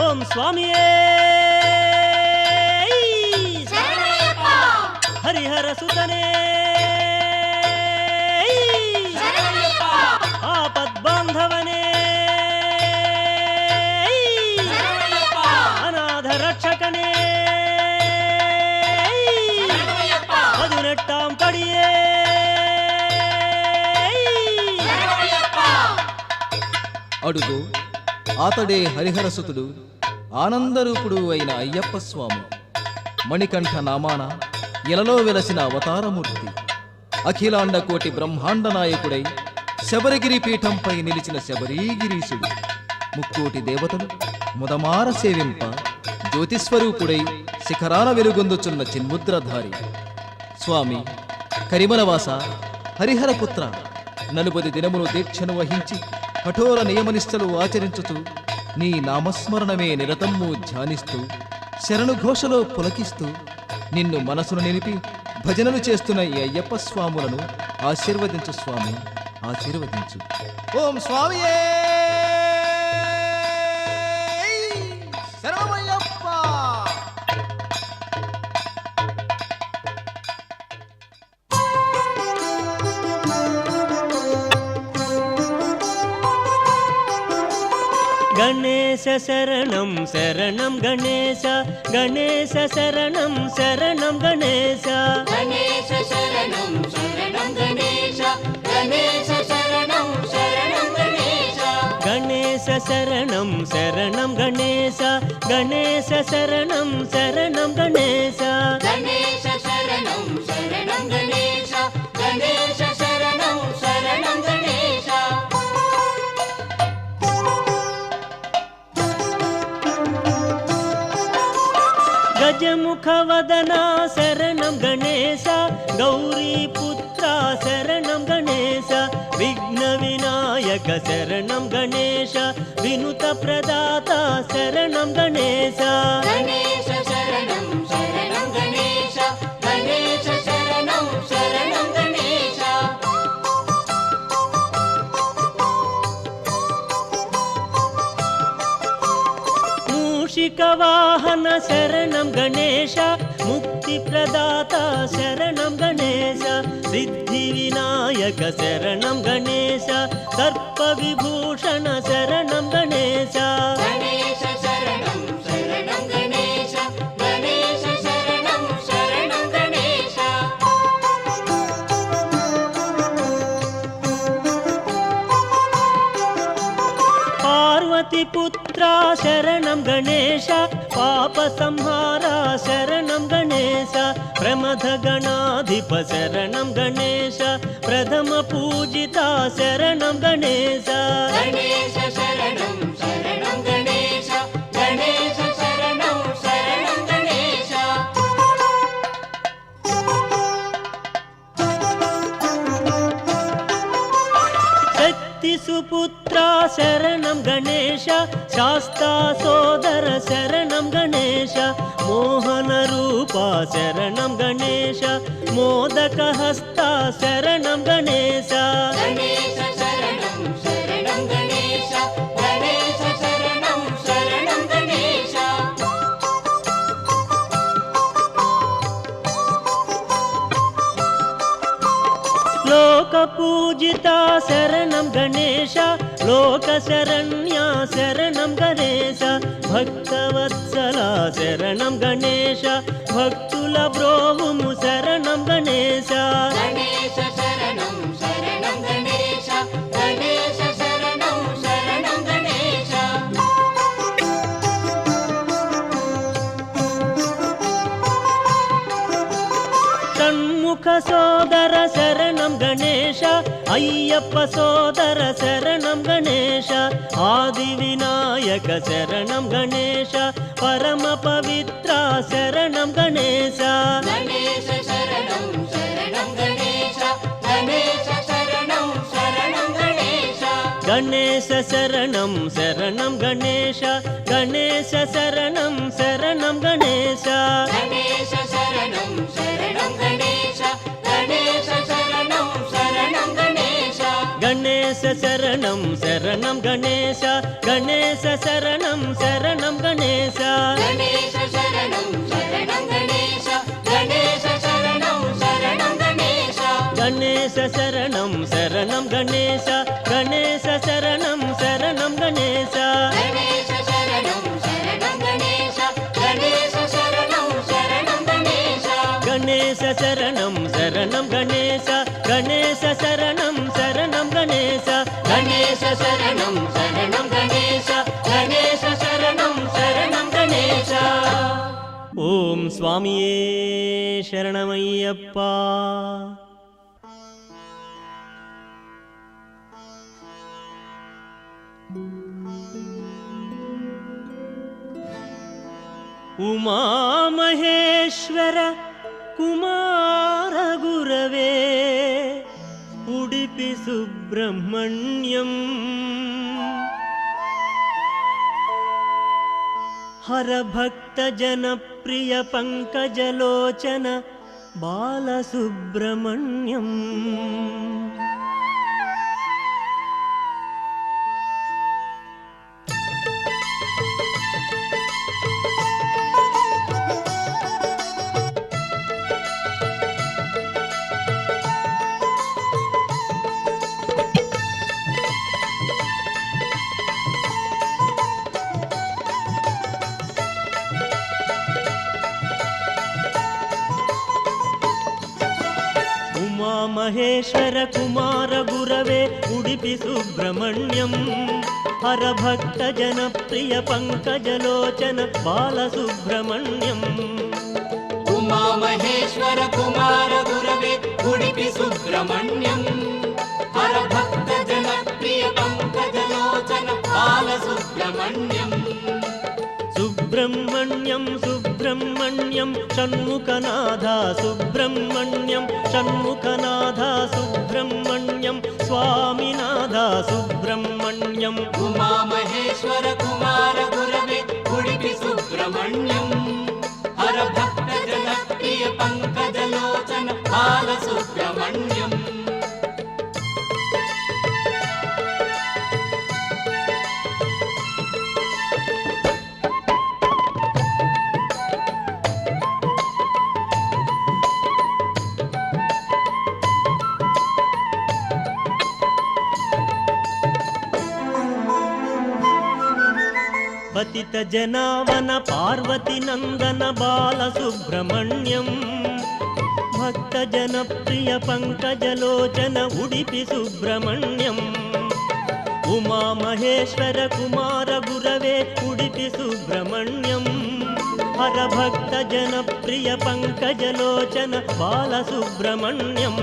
ఓం స్వామియే హరిహర సుతనే ఆపద్బాంధవనే అనాథ రక్షకనే పదునెట్టాం పడియే అడుగు ఆతడే హరిహరసుతుడు ఆనందరూపుడు అయిన అయ్యప్ప స్వామి. మణికంఠ నామాన ఇలలో వెలసిన అవతారమూర్తి. అఖిలాండ కోటి బ్రహ్మాండ నాయకుడై శబరిగిరి పీఠంపై నిలిచిన శబరీగిరీశుడు. ముక్కోటి దేవతలు ముదమార సేవింప జ్యోతిస్వరూపుడై శిఖరాన వెలుగొందుచున్న చిన్ముద్రధారి స్వామి. కరిమలవాస హరిహరపుత్ర, 40 దినములు దీక్షను వహించి కఠోర నియమనిష్టలు ఆచరించుతూ నీ నామస్మరణమే నిరతము ధ్యానిస్తూ శరణుఘోషలో పులకిస్తూ నిన్ను మనసును నిలిపి భజనలు చేస్తున్న ఈ అయ్యప్ప స్వాములను ఆశీర్వదించు స్వామి, ఆశీర్వదించు. ఓం స్వామియే శరణమయ్యప్ప. గణేశ శరణం శరణం గణేశ, గణేశ శరణం శరణం గణేశ, గణేశ శరణం శరణం గణేశ, గణేశ శరణం శరణం గణేశ, గణేశ శరణం శరణం గణేశ, గణేశ శరణం శరణం గణేశ, గణేశ శరణం శరణం గణేశ, గణేశ శరణం శరణం గణేశ. గజముఖ వదన శరణం గణేశ, గౌరీపుత్ర శరణం గణేశ, విఘ్న వినాయక శరణం గణేశ, వినుత ప్రదాత శరణం గణేశ, గణేశ శరణం శరణం గణేశ, గణేశ శరణం శరణం గణేశ. మూషిక వాహన శరణం గణేశ, ముక్తి ప్రదాత శరణం గణేశ, సిద్ధి వినాయక శరణం గణేశ, సర్ప విభూషణ శరణం గణేశ, గణేశ శరణం శరణం గణేశ, గణేశ శరణం శరణం గణేశ. పార్వతి పుత్ర శరణం గణేశ, పాప సంహార శరణం గణేశ, ప్రమథ గణాధిప శరణం గణేశ, ప్రథమ పూజిత శరణం గణేశ, గణేశ శరణం శరణం గణేశ, గణేశ శరణం శరణం గణేశ. శక్తి సుపుత్ర శరణం గణేశ, శాస్తా సోదర శరణం గణేశ, మోహన రూప శరణం గణేశ, మోదక హస్త శరణం గణేశ, గణేశ శరణం శరణం గణేశ, గణేశ శరణం శరణం గణేశ. లోక పూజిత శరణం గణేశ, లోక శరణ్య శరణం గణేశ, భక్తవత్సల శరణం గణేశ, భక్తుల బ్రోవుము శరణం గణేశ, గణేశ శరణం శరణం గణేశ, గణేశ శరణం శరణం గణేశ. షణ్ముఖ సోదర శరణం గణేశ, అయ్యప్ప సోదర శరణం గణేశ, ఆది వినాయక శరణం గణేశ, పరమ పవిత్ర శరణం గణేశ, గణేశ శరణం శరణం గణేశ, గణేశ శరణం శరణం గణేశ. గణేశ శరణం శరణం గణేశ, గణేశ శరణం శరణం గణేశ, గణేశ శరణం శరణం గణేశ, గణేశ శరణం శరణం గణేశ. గణేశ శరణం శరణం గణేశ గణేశ శరణం శరణం గణేశ గణేశ శరణం శరణం గణేశ గణేశ శరణం శరణం గణేశ గణేశ శరణం శరణం గణేశ గణేశ శరణం శరణం గణేశ గణేశ శరణం శరణం గణేశ గణేశ శరణం శరణం గణేశ గణేశ శరణం శరణం గణేశ గణేశ శరణం శరణం గణేశ గణేశ శరణం శరణం గణేశ గణేశ శరణం శరణం గణేశ ఓం స్వామియే శరణమయ్యప్ప. ఉమామహేశ్వర కుమార గురవే ఉడిపి సుబ్రహ్మణ్యం హర భక్త జనప్రియ పంకజలోచన బాలసుబ్రహ్మణ్యం మహేశ్వర కుమార గురవే ఉడిపి సుబ్రహ్మణ్యం హర భక్త జనప్రియ పంకజలోచన బాలసుబ్రహ్మణ్యం ఉమా మహేశ్వర కుమార గురవే ఉడిపి సుబ్రహ్మణ్యం హర భక్త జనప్రియ పంకజలోచన బాలసుబ్రహ్మణ్యం సుబ్రహ్మణ్యం సుబ్రహ్మణ్యం షణ్ముఖనాథ సుబ్రహ్మణ్యం షణ్ముఖనాథ సుబ్రహ్మణ్యం స్వామినాథ సుబ్రహ్మణ్యం ఉమా మహేశ్వర కుమార గురవే ఉడిపి సుబ్రహ్మణ్యం హర భక్త జనప్రియ పంకజలోచన బాలసుబ్రహ్మణ్యం పతిత జనావన పార్వతి నందన బాలసుబ్రహ్మణ్యం భక్త జనప్రియ పంకజలోచన ఉడిపి సుబ్రహ్మణ్యం ఉమా మహేశ్వర కుమార గురవే ఉడిపి సుబ్రహ్మణ్యం హర భక్త జనప్రియ పంకజలోచన బాలసుబ్రహ్మణ్యం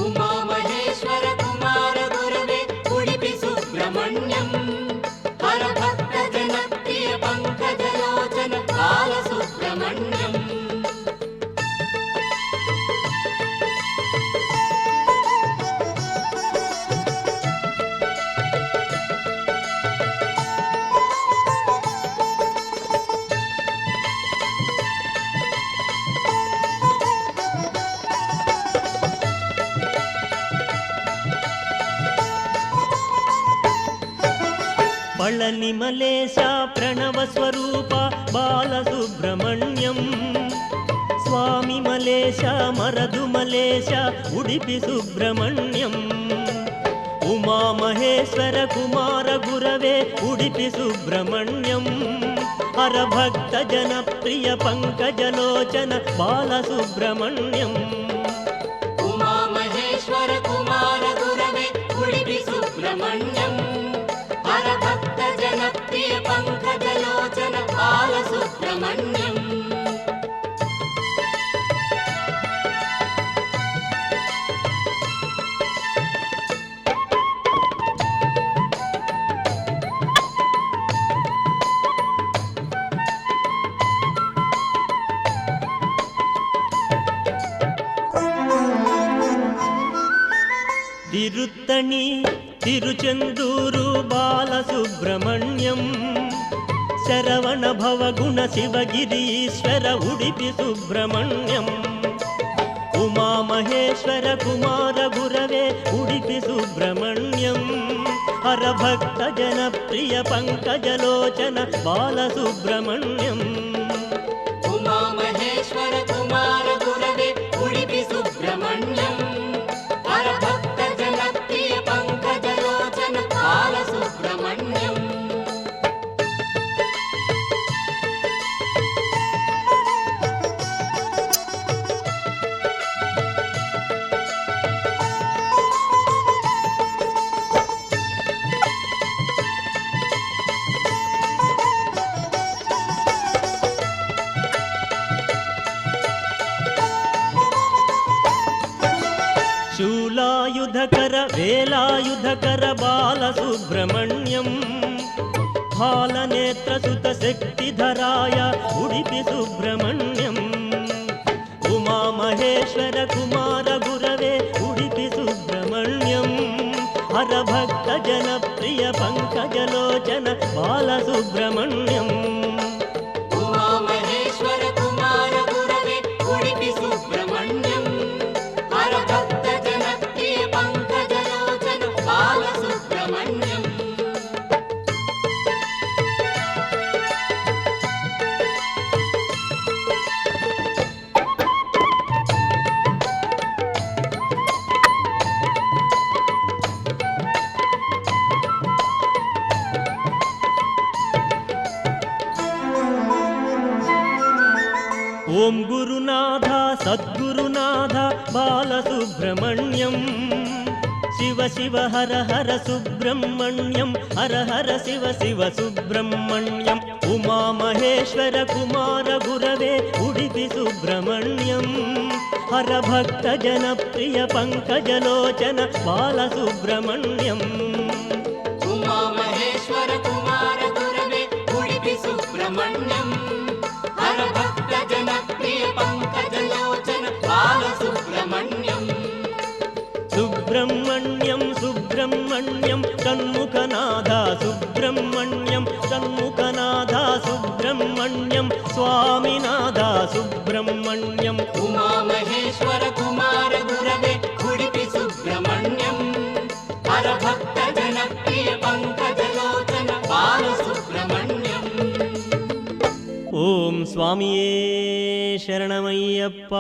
ఉమా మహేశ్వర కుమార గురవే ఉడిపి సుబ్రహ్మణ్యం హర భక్త జనప్రియ పంకజలోచన బాలసుబ్రహ్మణ్యం పళని మలేశ ప్రణవ స్వరూప బాలసుబ్రహ్మణ్యం స్వామి మలేశ మరదు మలేశ ఉడిపి సుబ్రహ్మణ్యం ఉమా మహేశ్వర కుమార గురవే ఉడిపి సుబ్రహ్మణ్యం హర భక్త జనప్రియ పంకజలోచన బాలసుబ్రహ్మణ్యం ఉమా మహేశ్వర కుమార గురవే ఉడిపి సుబ్రహ్మణ్యం హర భక్త జనప్రియ పంకజలోచన బాలసుబ్రహ్మణ్యం తిరుత్తణి తిరుచెందూరు బాలసుబ్రహ్మణ్యం శరవణ భవగుణ శివగిరి ఈశ్వర ఉడిపి సుబ్రహ్మణ్యం ఉమా మహేశ్వర కుమార గురవే ఉడిపి సుబ్రహ్మణ్యం హరభక్త జనప్రియ పంకజలోచన బాలసుబ్రహ్మణ్యం ఉమా మహేశ్వర కుమార గురవే ఉడిపి సుబ్రహ్మణ్యం హరభక్త జనప్రియ పంకజలోచన బాలసుబ్రహ్మణ్యం శూలాయుధకర వేలాయుధకర బాలసుబ్రహ్మణ్యం బాలనేత్రసుత శక్తిధరాయ ఉడిపి సుబ్రహ్మణ్యం ఉమామహేశ్వర కుమార గురవే ఉడిపి సుబ్రహ్మణ్యం హరభక్త జనప్రియ పంకజలోచన బాలసుబ్రహ్మణ్యం ఉమా మహేశ్వర కుమార గురవే ఉడిపి సుబ్రహ్మణ్యం హరభక్త జనప్రియ పంకజలోచన బాలసుబ్రహ్మణ్యం ఓం గురునాథ సద్గురునాథ బాలసుబ్రహ్మణ్యం శివ శివ హర హర సుబ్రహ్మణ్యం హర హర శివ శివ సుబ్రహ్మణ్యం ఉమామహేశ్వర కుమార గురవే ఉడిపి సుబ్రహ్మణ్యం హరభక్త జనప్రియ పంకజలోచన బాలసుబ్రహ్మణ్యం ఉమా మహేశ్వర కుమార గురవే ఉడిపి సుబ్రహ్మణ్యం హరభక్త జనప్రియ పంకజలోచన బాలసుబ్రహ్మణ్యం సుబ్రహ్మణ్యం సుబ్రహ్మణ్యం షణ్ముఖనాథ సుబ్రహ్మణ్యం షణ్ముఖనాథ సుబ్రహ్మణ్యం స్వామినాథ సుబ్రహ్మణ్యం ఉమా మహేశ్వర కుమార గురవే ఉడిపి సుబ్రహ్మణ్యం హరభక్త జనప్రియ పంకజలోచన బాలసుబ్రహ్మణ్యం ఓం స్వామియే శరణమయ్యప్ప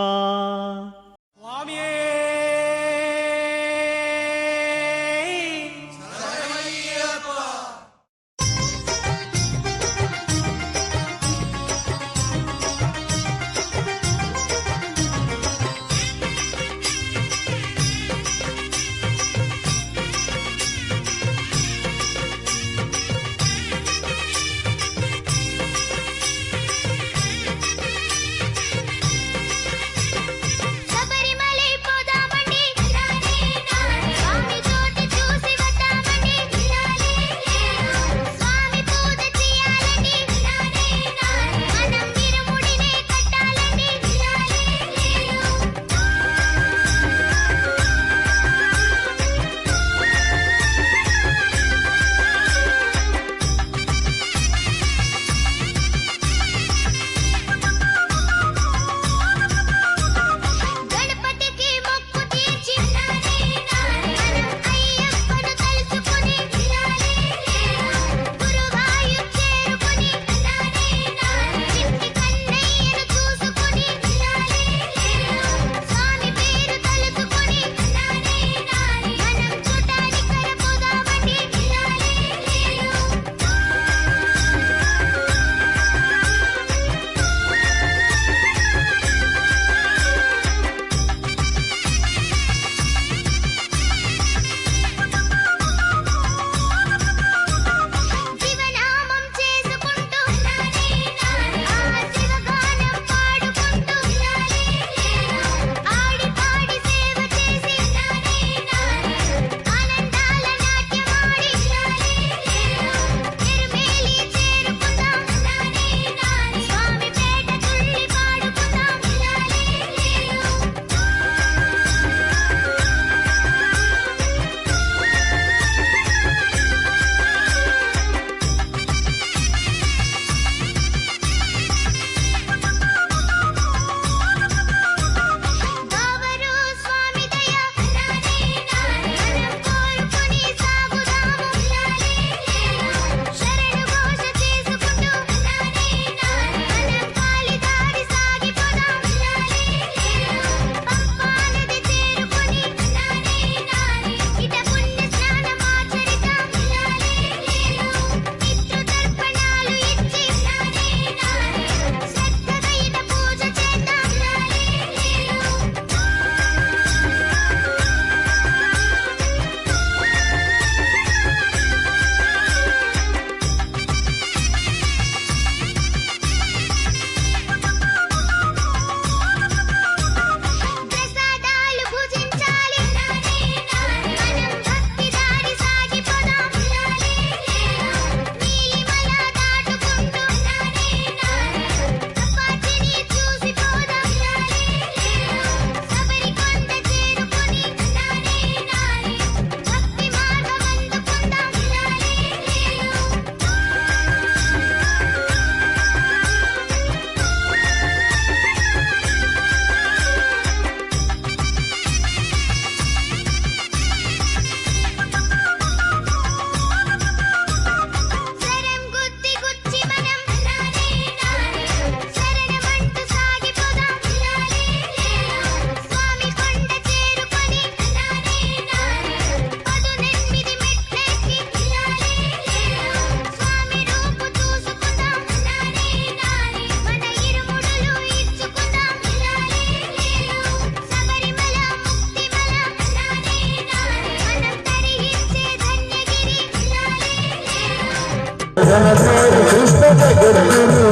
కృష్ణ జగద్గురు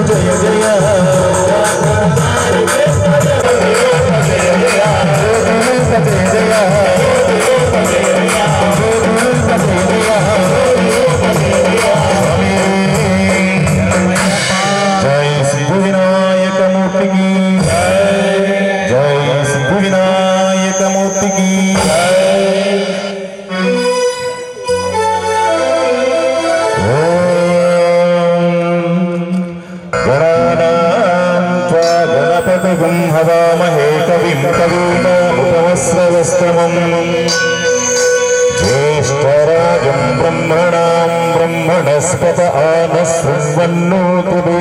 జయ జయ జై సిద్ధి వినాయక మూర్తికి జై సిద్ధి వినాయక మూర్తికి గణపతిం హవామహే కవిం కవీనాముపవస్రవస్త్రమం జ్యేష్ఠరాజం బ్రహ్మణాం బ్రహ్మణస్పత ఆనశృణ్వన్నోతి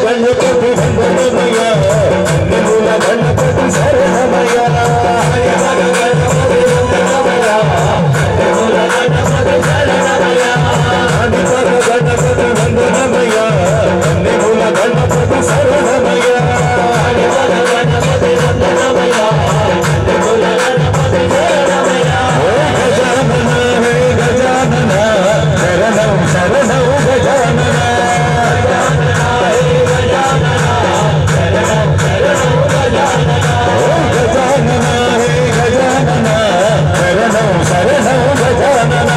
గణపతి వందనమయ నిముల గణపతి శరణమయ గణపతి వందనమయ నిముల గణపతి శరణమయ గజానన హే గజానన శరణం శరణం గజానన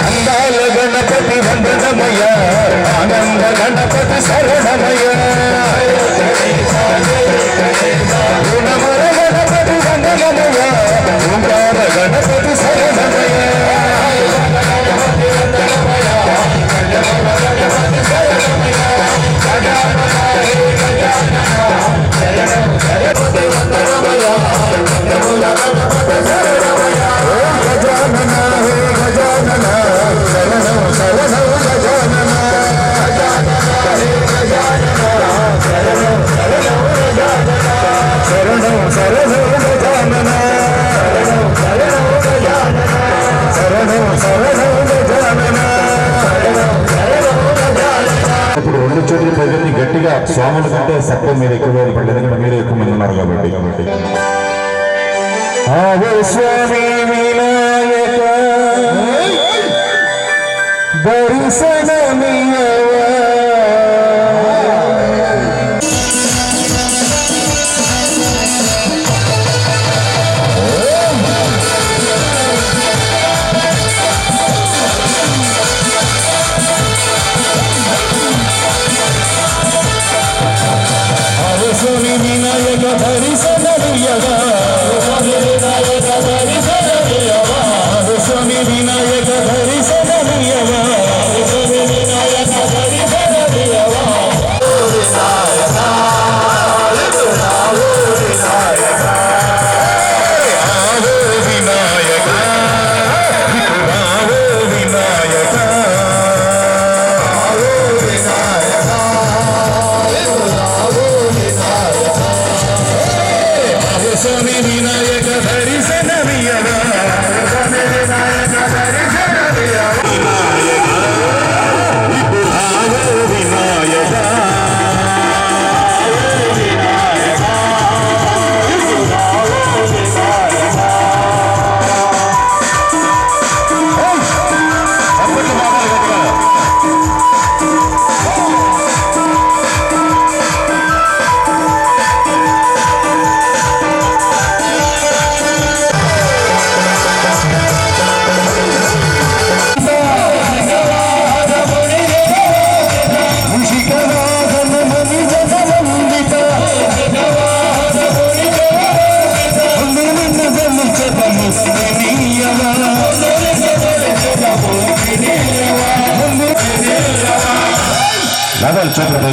అందాల గణపతి వందనమయ ఆనంద గణపతి శరణమయ గుణమర గణపతి వందనమయ ఓంకార గణపతి శరణమయ గజానన హే గజానన శరణం శరణం గజానన శరణం శరణం గజానన శరణం శరణం గజానన ఇప్పుడు రెండు చోట్ల ప్రజల్ని గట్టిగా స్వాముల కంటే సత్యం మీరు ఎక్కువ పడలేదు, మీరు ఎక్కువ మంది ఉన్నారు కాబట్టి ఆవో స్వామి వినాయక దర్శనమియవా ఆవో స్వామి వినాయక దర్శనమియవా స్వామి వినాయక దర్శనమియవా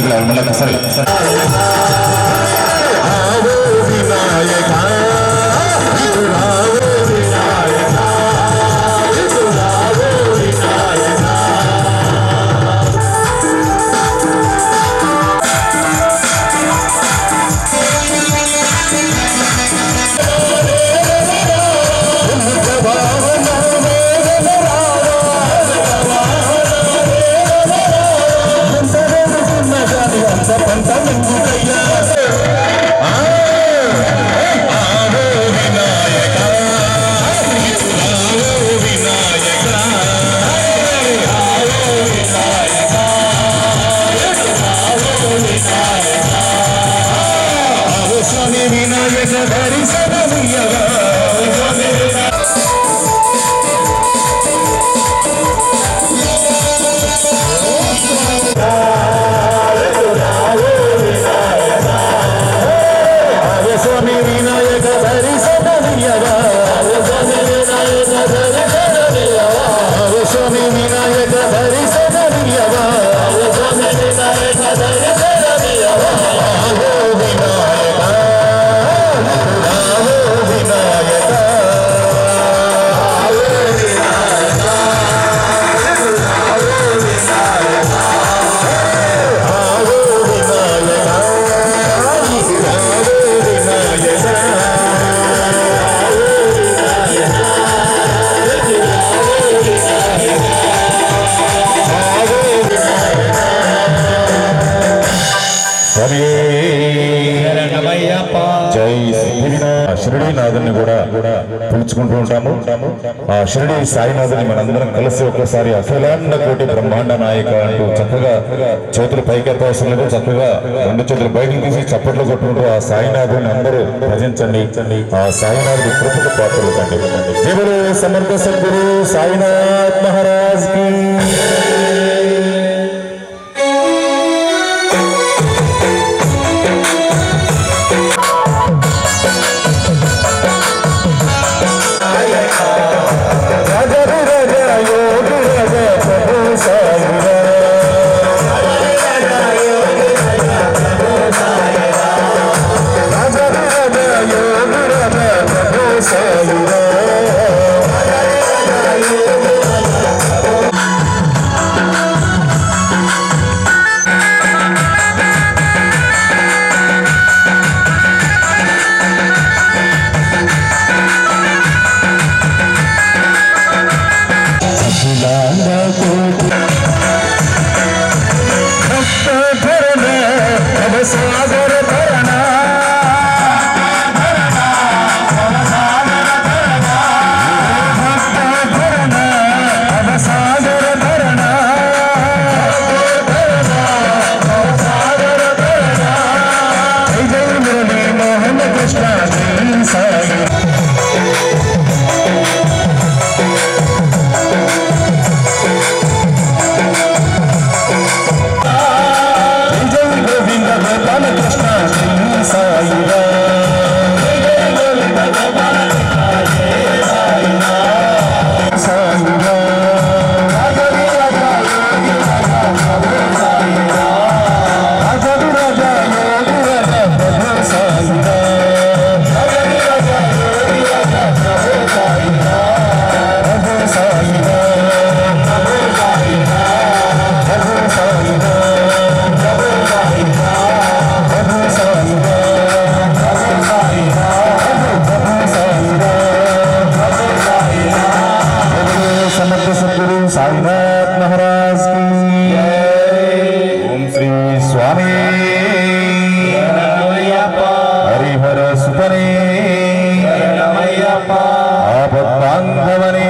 పిల్లలు మళ్ళీ సరే షిరిడీనాథుని కూడా పిలుచుకుంటూ ఉంటాము. ఆ షిరిడీ సాయినాథుని మనందరం కలిసి ఒకసారి అఖిలాండ కోటి బ్రహ్మాండ నాయక అంటూ చక్కగా చేతులు పైకెత్తవసరం లేదు, చక్కగా రెండు చేతులు బయటకు తీసి చప్పట్లు కొట్టుకుంటూ ఆ సాయినాథుని అందరూ భజించండి. ఆ సాయినాథుడి కృపకు పాత్రలు కండి. జయబోలో సమర్థ సద్గురు సాయినాథ్ మహారాజ్ కి. साईनाथ महाराज की ओम श्री स्वामी हरिहर सुतने आपद्बांधवने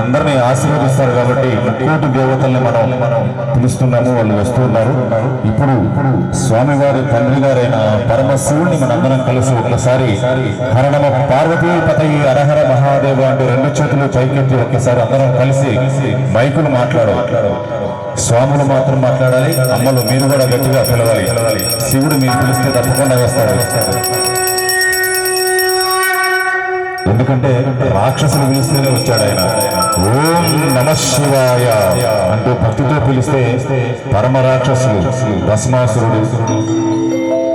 అందరినీ ఆశీర్వదిస్తారు కాబట్టి కోటి దేవతల్ని మనం పిలుస్తున్నాము, వాళ్ళు వస్తున్నారు. ఇప్పుడు స్వామివారి తండ్రి గారైన పరమశివుడిని మనందరం కలిసి ఒకసారి హర నమ పార్వతీ పతయి హరహర మహాదేవ అంటూ రెండు చేతులు పైకెత్తి ఒకసారి అందరం కలిసి మైకులు మాట్లాడాలి. స్వాములు మాత్రం మాట్లాడాలి, అమ్మలు మీరు కూడా గట్టిగా పిలవాలి. శివుడు మీరు పిలిస్తే తప్పకుండా వస్తారు. ఎందుకంటే రాక్షసులు పిలిస్తేనే వచ్చాడు ఆయన. ఓం నమ శివాయ అంటూ భక్తితో పిలిస్తే పరమ రాక్షసులు భస్మాసురుడు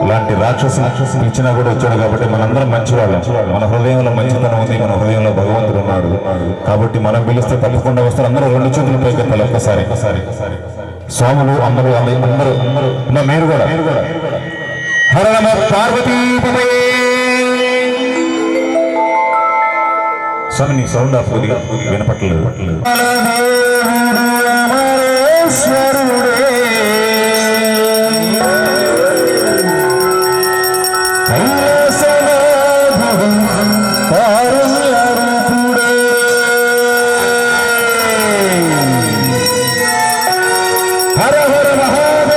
లాంటి రాక్షసులు ఇచ్చినా కూడా వచ్చాడు. కాబట్టి మనందరం మంచివాళ్ళం. మన హృదయంలో మంచితనం ఉంది, మన హృదయంలో భగవంతుడు ఉన్నాడు. కాబట్టి మనం పిలిస్తే తప్పకుండా వస్తారు. అందరూ రెండు చేతులు పైకెత్తాలి ఒక్కసారి. స్వాములు అందరూ మీరు కూడా హర నమ పార్వతీ స్వామి నీ సౌండ్ ఆఫ్ కొద్దిగా వినపట్లేదు. హర హర మహాదేవ.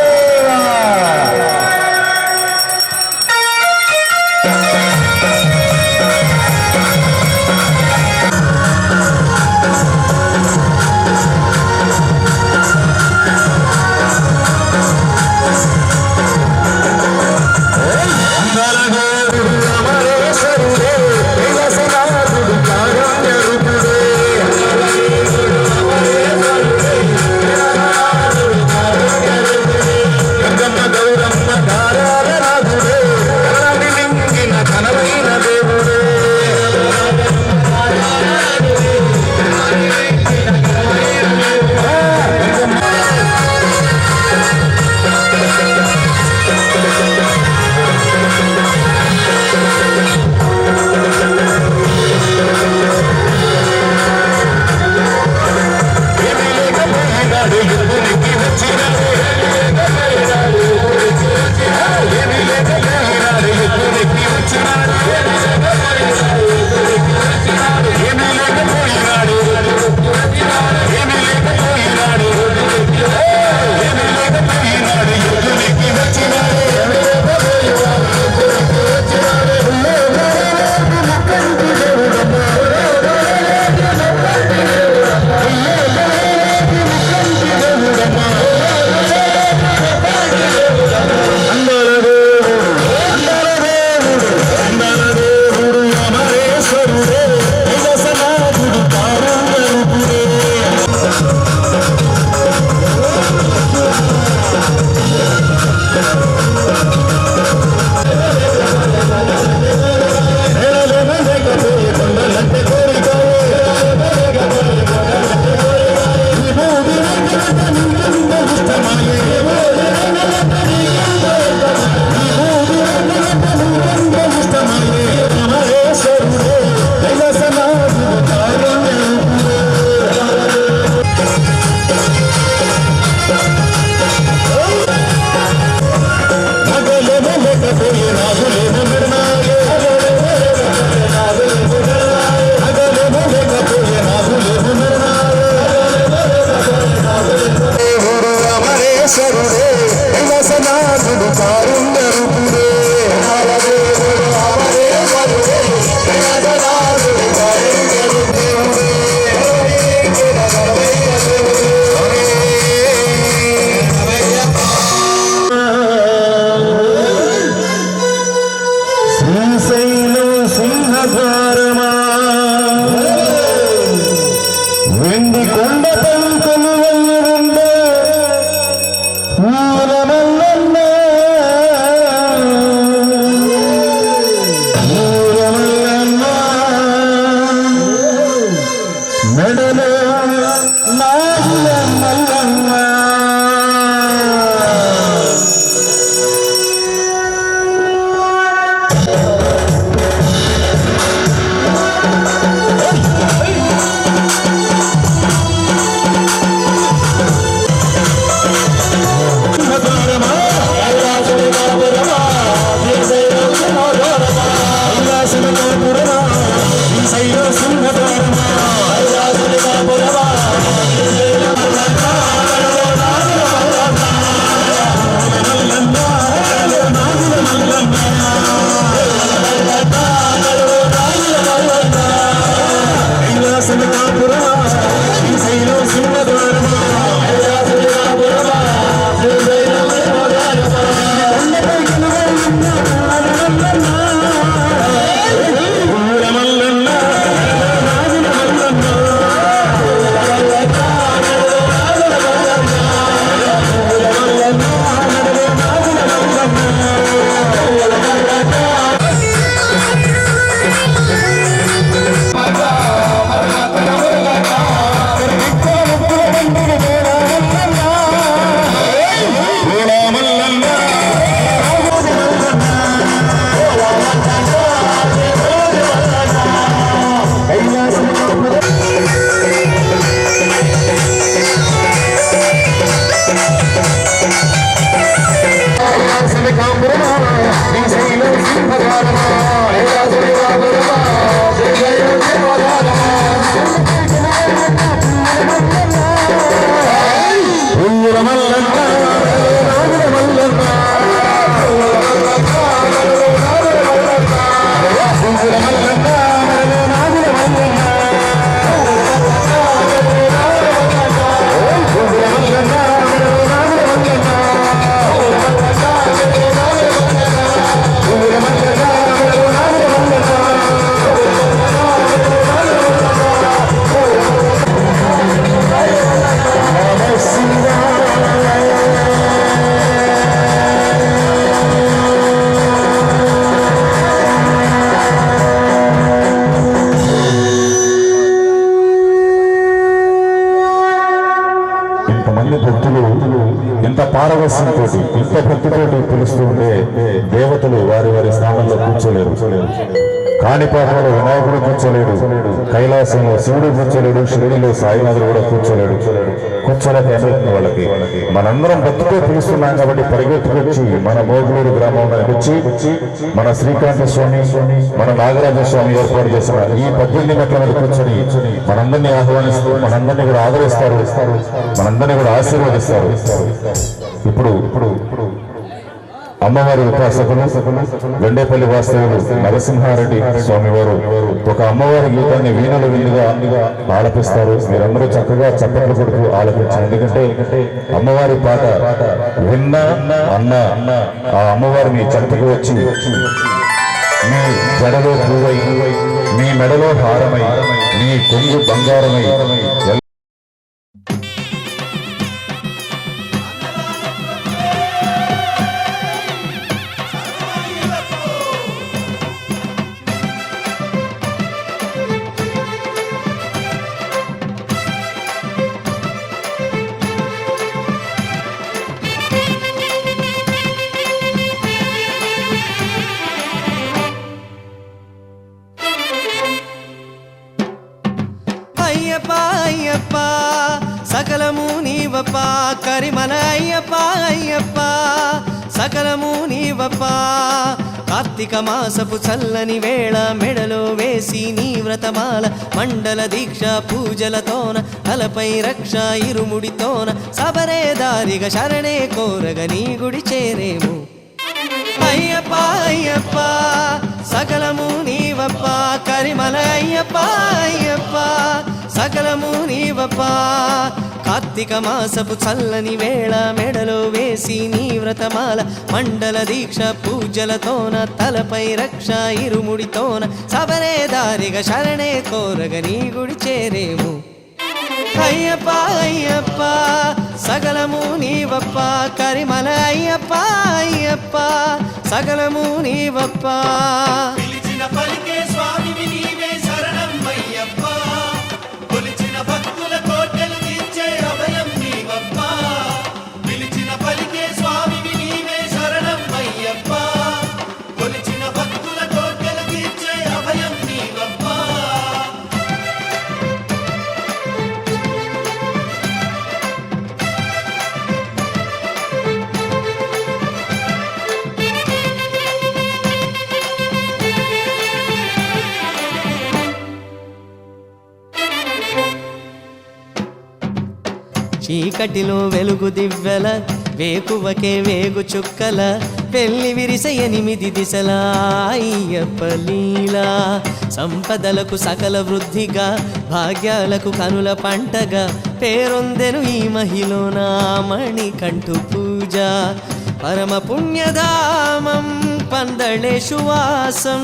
ఇంతమంది భక్తులు ఇంత పారవస్యంతో ఇంత భక్తితోటి పిలుస్తూ ఉంటే దేవతలు వారి వారి స్థానంలో కూర్చోలేరు. కాణిపాకంలో వినాయకుడు కూర్చోలేడు, కైలాసంలో శివుడు కూర్చోలేడు, షిరిడిలో సాయినాథుడు కూడా కూర్చోలేడు. కూర్చోలేక ఏమవుతుంది వాళ్ళకి? మనందరం భక్తితో పిలుస్తున్నాం కాబట్టి పరిగెత్తుకొచ్చి మన మోగులూరు గ్రామంలో వచ్చి మన శ్రీకాంత స్వామి, మన నాగరాజ స్వామి ఏర్పాటు చేసిన ఈ 18 మెట్ల మీద కూర్చొని మనందరినీ ఆహ్వానిస్తూ మనందరినీ కూడా ఆదరిస్తారు, మనందరినీ కూడా ఆశీర్వదిస్తారు. ఇప్పుడు అమ్మవారి ఉపాసకులు వెండేపల్లి వాస్తవులు నరసింహారెడ్డి స్వామి వారు ఒక అమ్మవారి గీతాన్ని వీణుల విందుగా ఆలపిస్తారు. మీరందరూ చక్కగా చప్పట్లు కొడుతూ ఆలపించారు. ఎందుకంటే అమ్మవారి పాట విన్నా అన్న ఆ అమ్మవారిని చెంతకు వచ్చి మీ జడలో పువ్వై, మీ మెడలో హారమై, మీ కొంగు బంగారమై అయ్యప్ప సకలము నీవప్ప, కరిమల అయ్యప్ప సకలము నీవప్ప. కార్తీక మాసపు చల్లని వేళ మెడలో వేసి నీ వ్రతమాల, మండల దీక్ష పూజలతోన తలపై రక్ష ఇరుముడితోన సబరే దారిగా శరణే కోరగ నీ గుడి చేరేము. అయ్యప్ప సకలము నీవప్ప, కరిమల అయ్యప్ప సకలము నీవప్ప. కార్తీక మాసపు చల్లని వేళ మెడలో వేసి నీ వ్రతమాల, మండల దీక్ష పూజలతోన తలపై రక్ష ఇరుముడితోన సబరే దారిగా శరణే కోరగ నీ గుడి చేరేము. అయ్యప్ప సకలము నీవప్ప, కరిమల అయ్యప్ప సకలము నీవప్ప. పిలిచిన పలికే స్వామివి నీవే శరణం అయ్యప్ప, కొలిచిన భక్తుల కోటలు తీర్చే అభయం నీవప్ప. పిలిచిన పలికే స్వామివి నీవే శరణం అయ్యప్ప, కొలిచిన భక్తుల కోటలు తీర్చే అభయం నీవప్ప. చీకటిలో వెలుగు దివ్వెల, వేకువకే వేగు చుక్కల, పెళ్లి విరిస 8 దిశల అయ్యప్ప లీలా. సంపదలకు సకల వృద్ధిగా, భాగ్యాలకు కనుల పంటగా, పేరొందెను ఈ మహిళన మణికంఠు పూజ. పరమ పుణ్యధామం పందళేషు వాసం,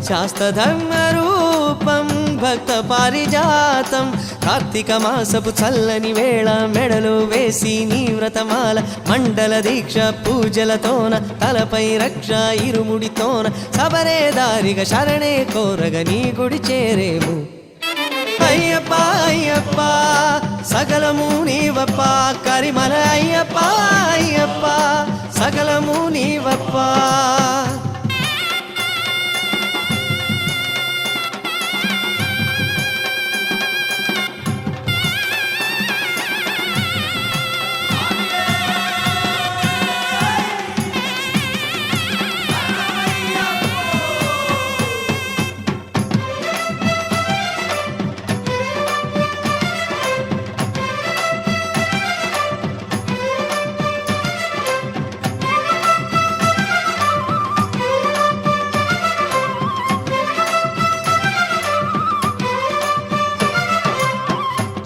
శాస్త్రధర్మ రూపం భక్త పారిజాతం. కార్తీక మాసపు చల్లని వేళ మెడలో వేసి నీ వ్రతమాల, మండల దీక్ష పూజలతోన తలపై రక్ష ఇరుముడితోన సబరే దారిగా శరణే కోరగ నీ గుడి చేరేము. అయ్యప్ప సకలము నీవప్ప, కరిమల అయ్యప్ప సకలము నీవప్ప.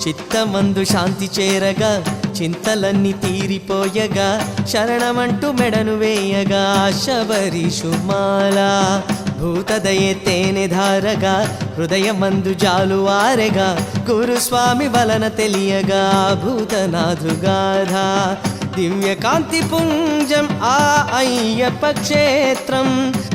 చిత్తమందు శాంతి చేరగా, చింతలన్నీ తీరిపోయగా, శరణమంటూ మెడను వేయగా శబరిషుమాల. భూతదయే తేనె ధారగా, హృదయమందు జాలువారెగా, గురుస్వామి వలన తెలియగా భూతనాథుగాధ. దివ్యకాంతి పుంజం ఆ అయ్యప్ప క్షేత్రం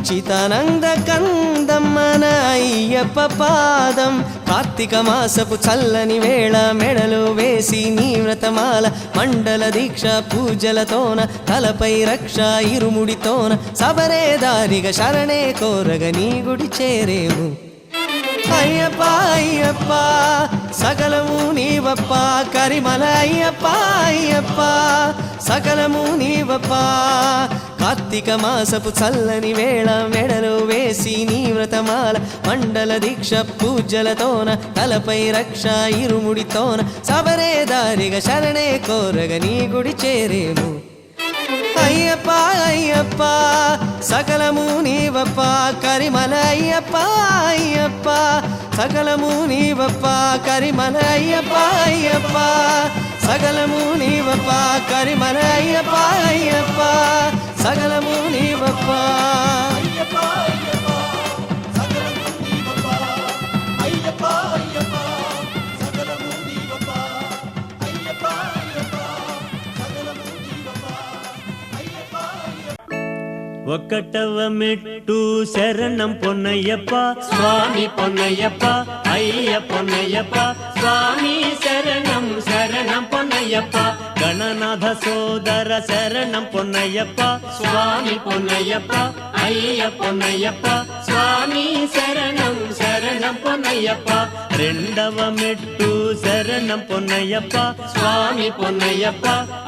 చితానంద కందం మన అయ్యప్ప పాదం కార్తీక మాసపు చల్లని వేళ మెడలో వేసి నీ వ్రతమాల మండల దీక్ష పూజలతోన తలపై రక్ష ఇరుముడితోన సబరే దారిగా శరణే కోరగ నీ గుడి చేరేము అయ్యప్ప అయ్యప్ప సకలము నీవప్ప కరిమల అయ్యప్ప అయ్యప్ప సకలము నీవప్ప కార్తీక మాసపు చల్లని వేళ మెడలో వేసి నీ వ్రతమాల మండల దీక్ష పూజలతోన తలపై రక్ష ఇరుముడితోన సబరే దారిగా శరణే కోరగ నీ గుడి చేరేము అయ్యప్ప అయ్యప్ప సకలము నీవప్ప కరిమల అయ్యప్ప అయ్యప్ప సకలము నీవప్ప కరిమల అయ్యప్ప అయ్యప్ప సకలము నీవప్ప కరిమల అయ్యప్ప అయ్యప్ప సకలము నీవప్ప ఒక్కటవ మెట్టు శరణం పొన్నయ్యప్ప స్వామి పొన్నయ్యప్ప అయ్య పొన్నయ్యప్ప స్వామి శరణం శరణం పొన్నయ్యప్ప గణనాథ సోదర శరణం పొన్నయ్యప్ప స్వామి పొన్నయ్యప్ప అయ్య పొన్నయ్యప్ప స్వామి శరణం శరణం పొన్నయ్యప్ప రెండవ మెట్టు శరణం పొన్నయ్యప్ప స్వామి పొన్నయ్యప్ప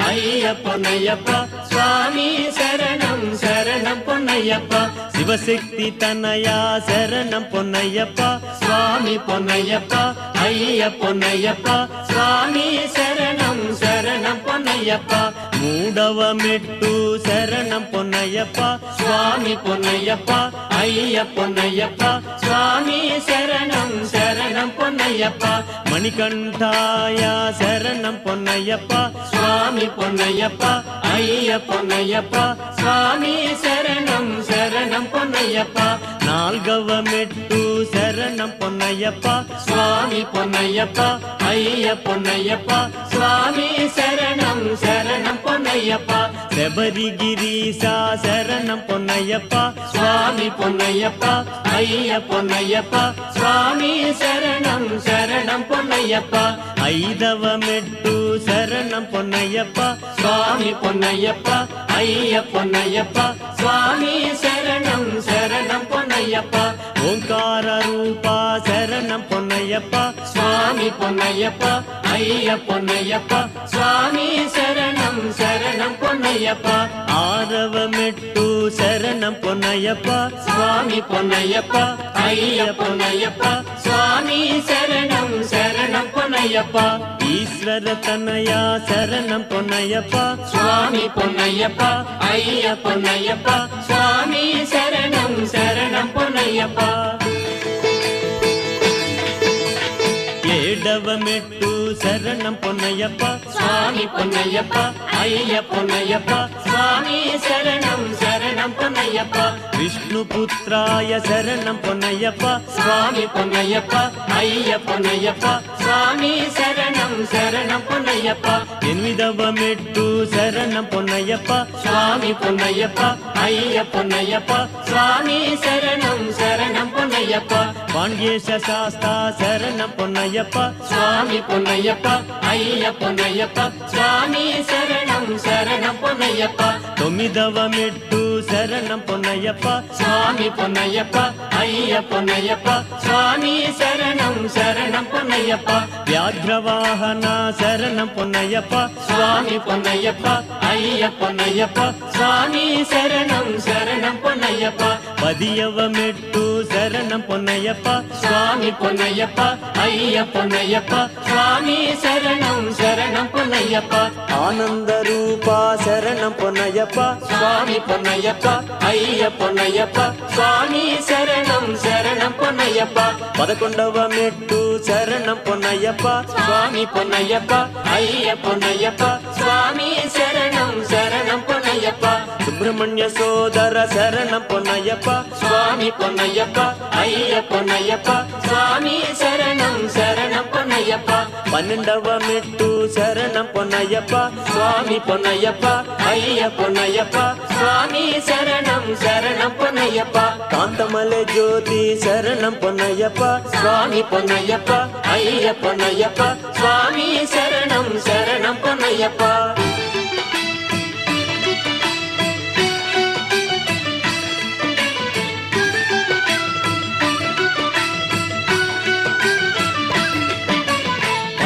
అయ్య పొన్నయ్యప్ప స్వామి శరణం శరణం పొన్నయ్యప్ప శివశక్తి తనయా శరణం పొన్నయ్యప్ప స్వామి పొన్నయ్యప్ప అయ్య పొన్నయ్యప్ప స్వామి శరణం శరణం పొన్నయ్యప్ప మూడవ మెట్టు శరణం పొన్నయ్యప్ప స్వామి పొన్నయ్యప్ప అయ్య పొన్నయ్యప్ప స్వామి శరణం శరణం పొన్నయ్యప్ప మణికంఠాయ శరణం పొన్నయ్యప్ప స్వామి పొన్నయ్యప్ప అయ్య పొన్నయ్యప్ప స్వామి శరణం శరణం పొన్నయ్యప్ప నాల్గవ మెట్టు శరణం పొన్నయ్యప్ప స్వామి పొన్నయ్యప్ప అయ్య పొన్నయ్యప్ప స్వామి శరణం శరణం పొన్నయ్యప్ప శబరిగిరీశ శరణం పొన్నయ్యప్ప స్వామి పొన్నయ్యప్ప అయ్య పొన్నయ్యప్ప స్వామి శరణం శరణం పొన్నయ్యప్ప ఐదవ మెట్టు శరణం పొన్నయ్యప్ప స్వామి పొన్నయ్యప్ప అయ్య పొన్నయ్యప్ప స్వామి శరణం శరణం పొన్నయ్యప్ప ఓంకార రూప శరణం పొన్నయ్యప్ప స్వామి పొన్నయ్యప్ప అయ్య పొన్నయ్యప్ప స్వామి శరణం శరణం పొన్నయ్యప్ప ఆరవ మెట్టు శరణం పొన్నయ్యప్ప స్వామి పొన్నయ్యప్ప అయ్య పొన్నయ్యప్ప స్వామి శరణం శరణం పొన్నయ్యప్ప ఈశ్వర తనయ శరణం పొన్నయ్యప్ప స్వామి పొన్నయ్యప్ప అయ్య పొన్నయ్యప్ప స్వామి శరణం శరణం పొన్నయ్యప్ప ఏడవ మెట్టు శరణం పొన్నయ్యప్ప స్వామి పొన్నయ్యప్ప అయ్య పొన్నయ్యప్ప స్వామి శరణం శరణం పొన్నయ్యప్ప విష్ణుపుత్రాయ శరణం పొన్నయ్యప్ప స్వామి పొన్నయ్యప్ప అయ్య పొన్నయ్యప్ప స్వామి శరణం శరణం పొన్నయ్యప్ప ఎనిమిదవ మెట్టు శరణం పొన్నయ్యప్ప స్వామి పొన్నయ్యప్ప అయ్య పొన్నయ్యప్ప స్వామి శరణం శరణం పొన్నయ్యప్ప పాండ్యేశ శాస్త శరణం పొన్నయ్యప్ప స్వామి పొన్నయ్యప్ప అయ్య పొన్నయ్యప్ప స్వామి శరణం శరణం పొన్నయ్యప్ప తొమ్మిదవ మెట్టు శరణం పొన్నయ్యప్ప స్వామి పొన్నయ్యప్ప అయ్య పొన్నయ్యప్ప స్వామి శరణం శరణం పొన్నయ్యప్ప వ్యాఘ్రవాహన శరణం పొన్నయ్యప్ప స్వామి పొన్నయ్యప్ప అయ్య పొన్నయ్యప్ప స్వామి శరణం శరణం పొన్నయ్యప్ప పదియవ మెట్టు శరణం పొన్నయ్యప్ప స్వామి పొన్నయ్యప్ప అయ్య పొన్నయ్యప్ప స్వామి శరణం శరణం పొన్నయ్యప్ప ఆనంద రూప శరణం పొన్నయ్యప్ప స్వామి పొన్నయ్యప్ప అయ్య పొన్నయ్యప్ప స్వామి శరణం శరణం పొన్నయ్యప్ప పదకొండవ మెట్టు శరణం పొన్నయ్యప్ప స్వామి పొన్నయ్యప్ప అయ్య పొన్నయ్యప్ప స్వామి శరణం శరణం పొన్నయ్యప్ప సుబ్రహ్మణ్య సోదర శరణం పొన్నయ్యప్ప స్వామి పొన్నయ్యప్ప అయ్య పొన్నయ్యప్ప స్వామి శరణం శరణం పొన్నయ్యప్ప 12వ మెట్టు శరణం పొన్నయ్యప్ప స్వామి పొన్నయ్యప్ప అయ్య పొన్నయ్యప్ప స్వామి శరణం శరణం పొన్నయ్యప్ప కాంతమలె జ్యోతి శరణం పొన్నయ్యప్ప స్వామి పొన్నయ్యప్ప అయ్య పొన్నయ్యప్ప స్వామి శరణం శరణం పొన్నయ్యప్ప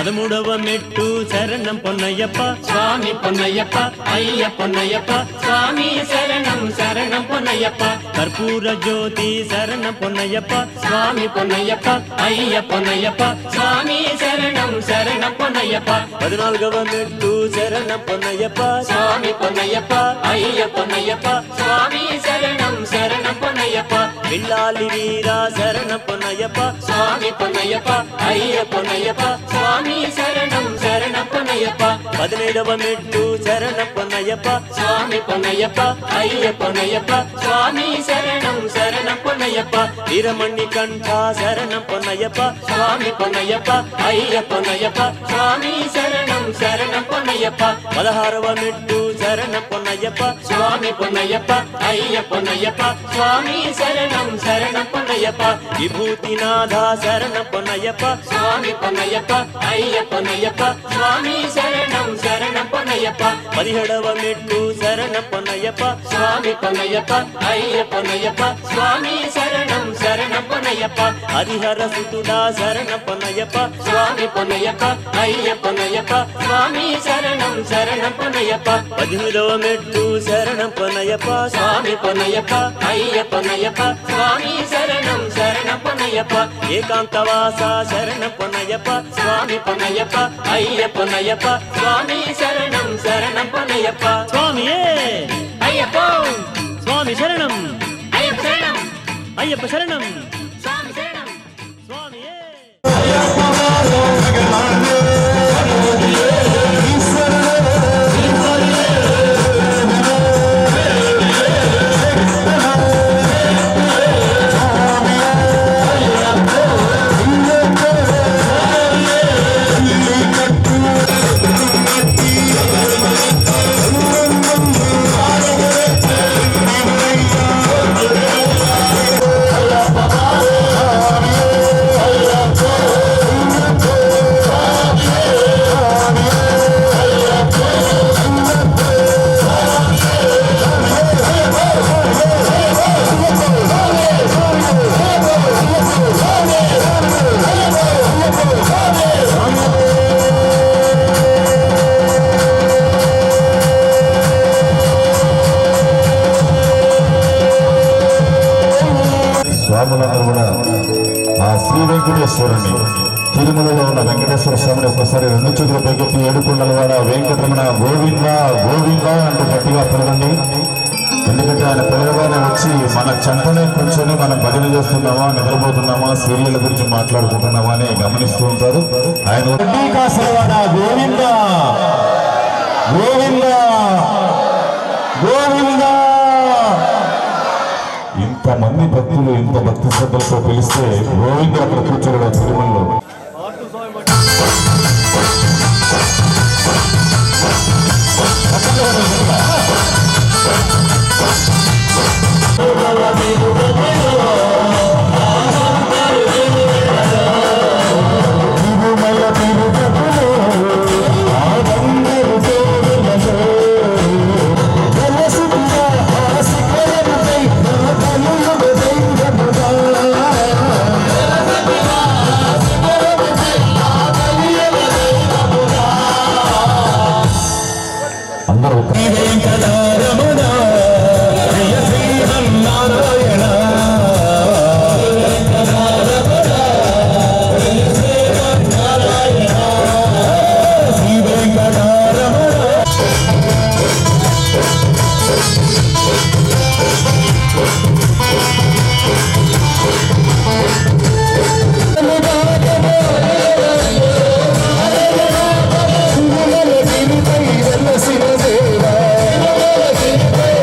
13వ మెట్టు శరణం పొన్నయ్యప్ప స్వామి పొన్నయ్యప్ప అయ్య పొన్నయ్యప్ప స్వామి శరణం శరణం పొన్నయ్యప్ప కర్పూర జ్యోతి శరణం పొన్నయ్యప్ప స్వామి పొన్నయ్యప్ప అయ్య పొన్నయ్యప్ప స్వామి శరణం శరణం పొన్నయ్యప్ప 14వ మెట్టు శరణం పొన్నయ్యప్ప స్వామి పొన్నయ్యప్ప అయ్య పొన్నయ్యప్ప స్వామి శరణం శరణం పొన్నయ్యప్ప విల్లాలి వీరా శరణం పొన్నయ్యప్ప స్వామి పొన్నయ్యప్ప అయ్య పొన్నయ్యప్ప స్వామి శరణం శరణం పొన్నయ్యప్ప 15వ మెట్టు శరణం పొన్నయ్యప్ప స్వామి పొన్నయ్యప్ప అయ్య పొన్నయ్యప్ప స్వామి శరణం శరణం పొన్నయ్యప్ప వీరమణి కంఠ శరణం పొన్నయ్యప్ప స్వామి పొన్నయ్యప్ప అయ్య పొన్నయ్యప్ప స్వామి శరణం శరణం పొన్నయ్యప్ప 16వ మెట్టు శరణం పొన్నయ్యప్ప స్వామి పొన్నయ్యప్ప అయ్య పొన్నయ్యప్ప స్వామి శరణం శరణం పొన్నయ్యప్ప విభూతినాథ శరణం పొన్నయ్యప్ప స్వామి పొన్నయ్యప్ప అయ్య పొన్నయ్యప్ప స్వామి శరణం శరణం పొన్నయ్యప్ప 17వ మెట్టు శరణం పొన్నయ్యప్ప స్వామి పొన్నయ్యప్ప అయ్య పొన్నయ్యప్ప స్వామి శరణం శరణం పొన్నయ్యప్ప హరిహర సుతుడా శరణం పొన్నయ్యప్ప స్వామి పొన్నయ్యప్ప అయ్య పొన్నయ్యప్ప స్వామి శరణం శరణం పొన్నయ్యప్ప 18వ మెట్టు శరణం పొన్నయ్యప్ప స్వామి పొన్నయ్యప్ప అయ్య పొన్నయ్యప్ప స్వామి శరణం శరణం పొన్నయ్యప్ప ఏకాంతవాస శరణం పొన్నయ్యప్ప స్వామి పొన్నయ్యప్ప అయ్య పొన్నయ్యప్ప స్వామి శరణం శరణం పొన్నయ్యప్ప స్వామియే అయ్యప్ప స్వామి శరణం అయ్యప్ప శరణం అయ్యప్ప శరణం స్వామి శరణం స్వామియే స్వాములందరూ కూడా ఆ శ్రీ వెంకటేశ్వరుని తిరుమలలో ఉన్న వెంకటేశ్వర స్వామిని ఒకసారి 2 చేతుల పైకెత్తి ఏడుకొండల వాడ వెంకటరమణ గోవింద గోవింద అంటూ గట్టిగా పిలవండి. ఎందుకంటే ఆయన పిలవగానే వచ్చి మన చెంతనే కూర్చొని మనం భజన చేస్తున్నామా, నిద్రపోతున్నామా, సీరియల్ గురించి మాట్లాడుకుంటున్నామా అని గమనిస్తూ ఉంటారు. ఆయన గోవింద గోవింద గోవింద ఇంతమంది భక్తులు ఇంత భక్తి శ్రద్ధలతో పిలిస్తే గోవింద అక్కడ కూర్చోడు తిరుమలలో. Thank you.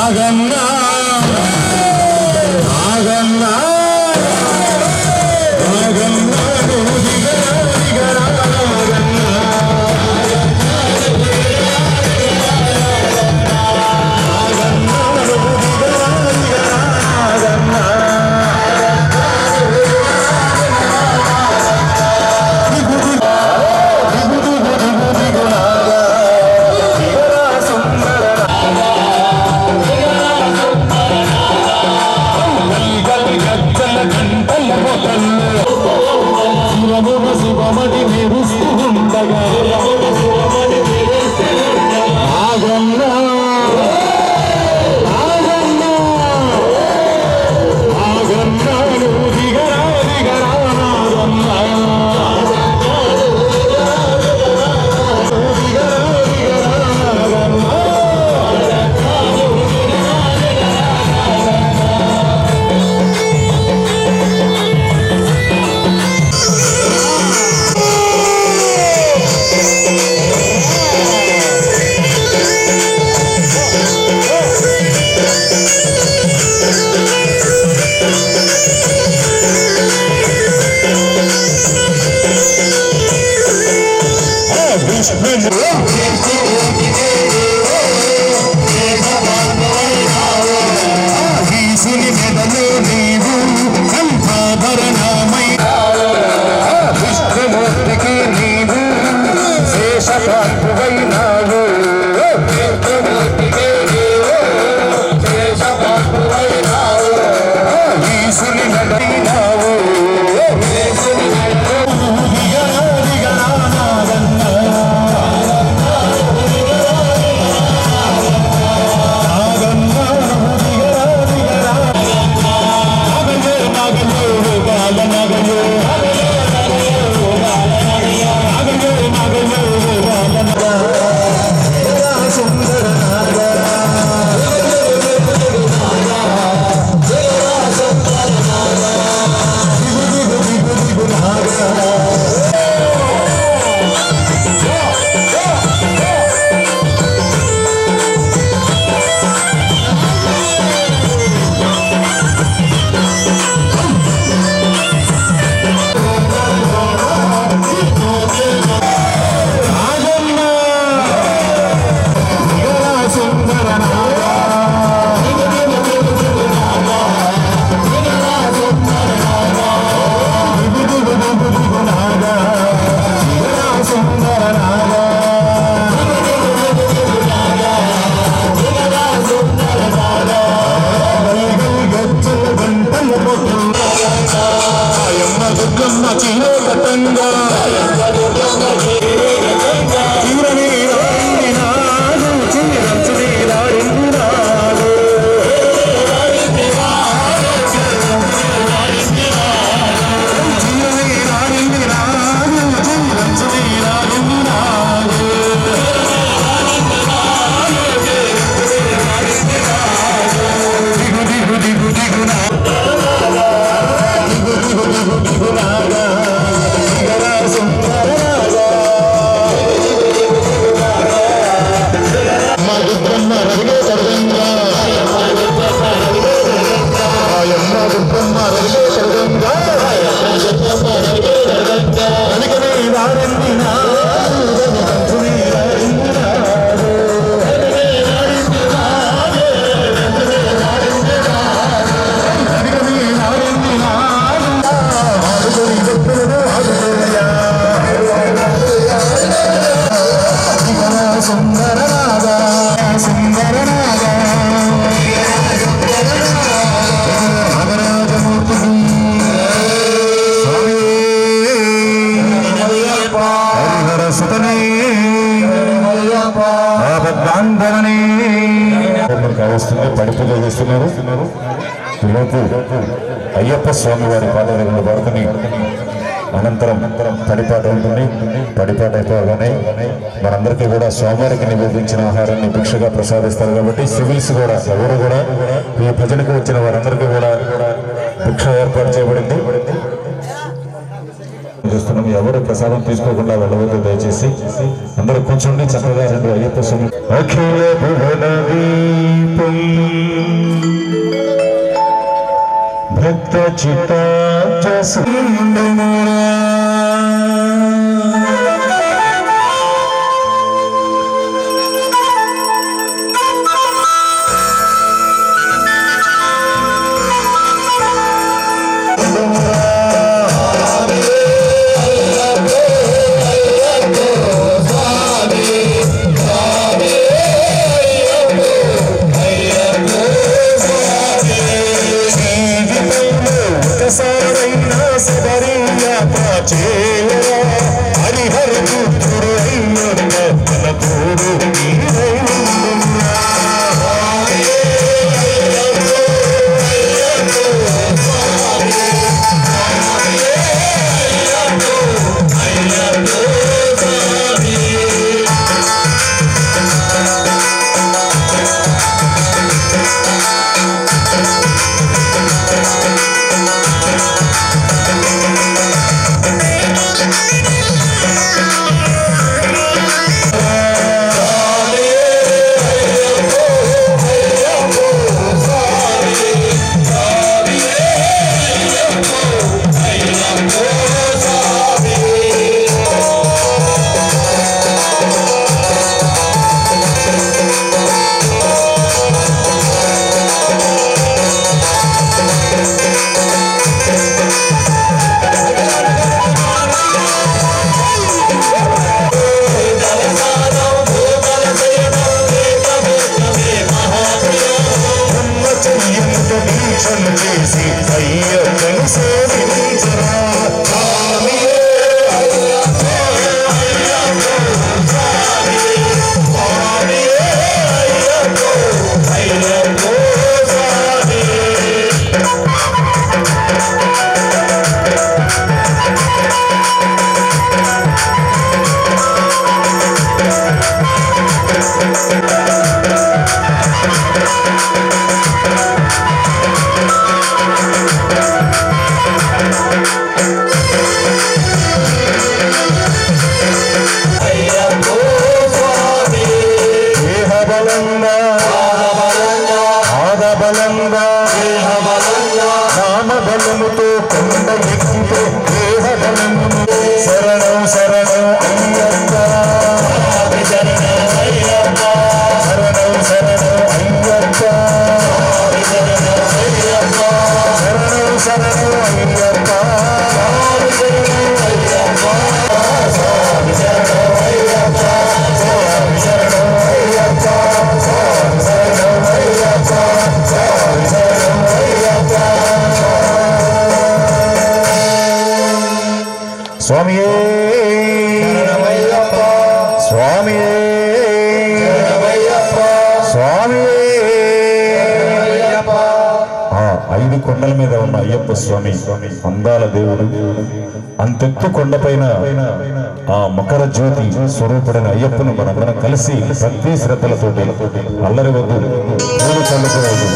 ఆగన్నా పూజ చేస్తున్నారు. ఈలోపు అయ్యప్ప స్వామి వారి పాదరగల భరతని అనంతరం పడిపాట ఉంటుంది. పడిపాట అయిపోగానే మనందరికీ కూడా స్వామివారికి నివేదించిన ఆహారాన్ని భిక్షగా ప్రసాదిస్తారు. కాబట్టి సివిల్స్ కూడా ఎవరు కూడా ఈ భజనకు వచ్చిన వారందరికీ కూడా భిక్ష ఏర్పాటు చేయబడింది. చేస్తున్నాం. ఎవరు ప్రసాదం తీసుకోకుండా వెళ్ళవద్దు దయచేసి. అందరూ కూర్చోండి చక్కగా రెండు అయ్యప్ప స్వామి అఖిల భువన దీపం భక్త చిత్తాంజసుందమురా స్వామియే స్వామియే స్వామియే. ఆ 5 కొండల మీద ఉన్న అయ్యప్ప స్వామి అందాల దేవుడు. అంతెత్తు కొండపైన ఆ మకర జ్యోతి స్వరూపుడైన అయ్యప్పను మనందరం కలిసి భక్తి శ్రద్ధలతో అల్లరి వద్దు పూలు చల్లుకోవద్దు.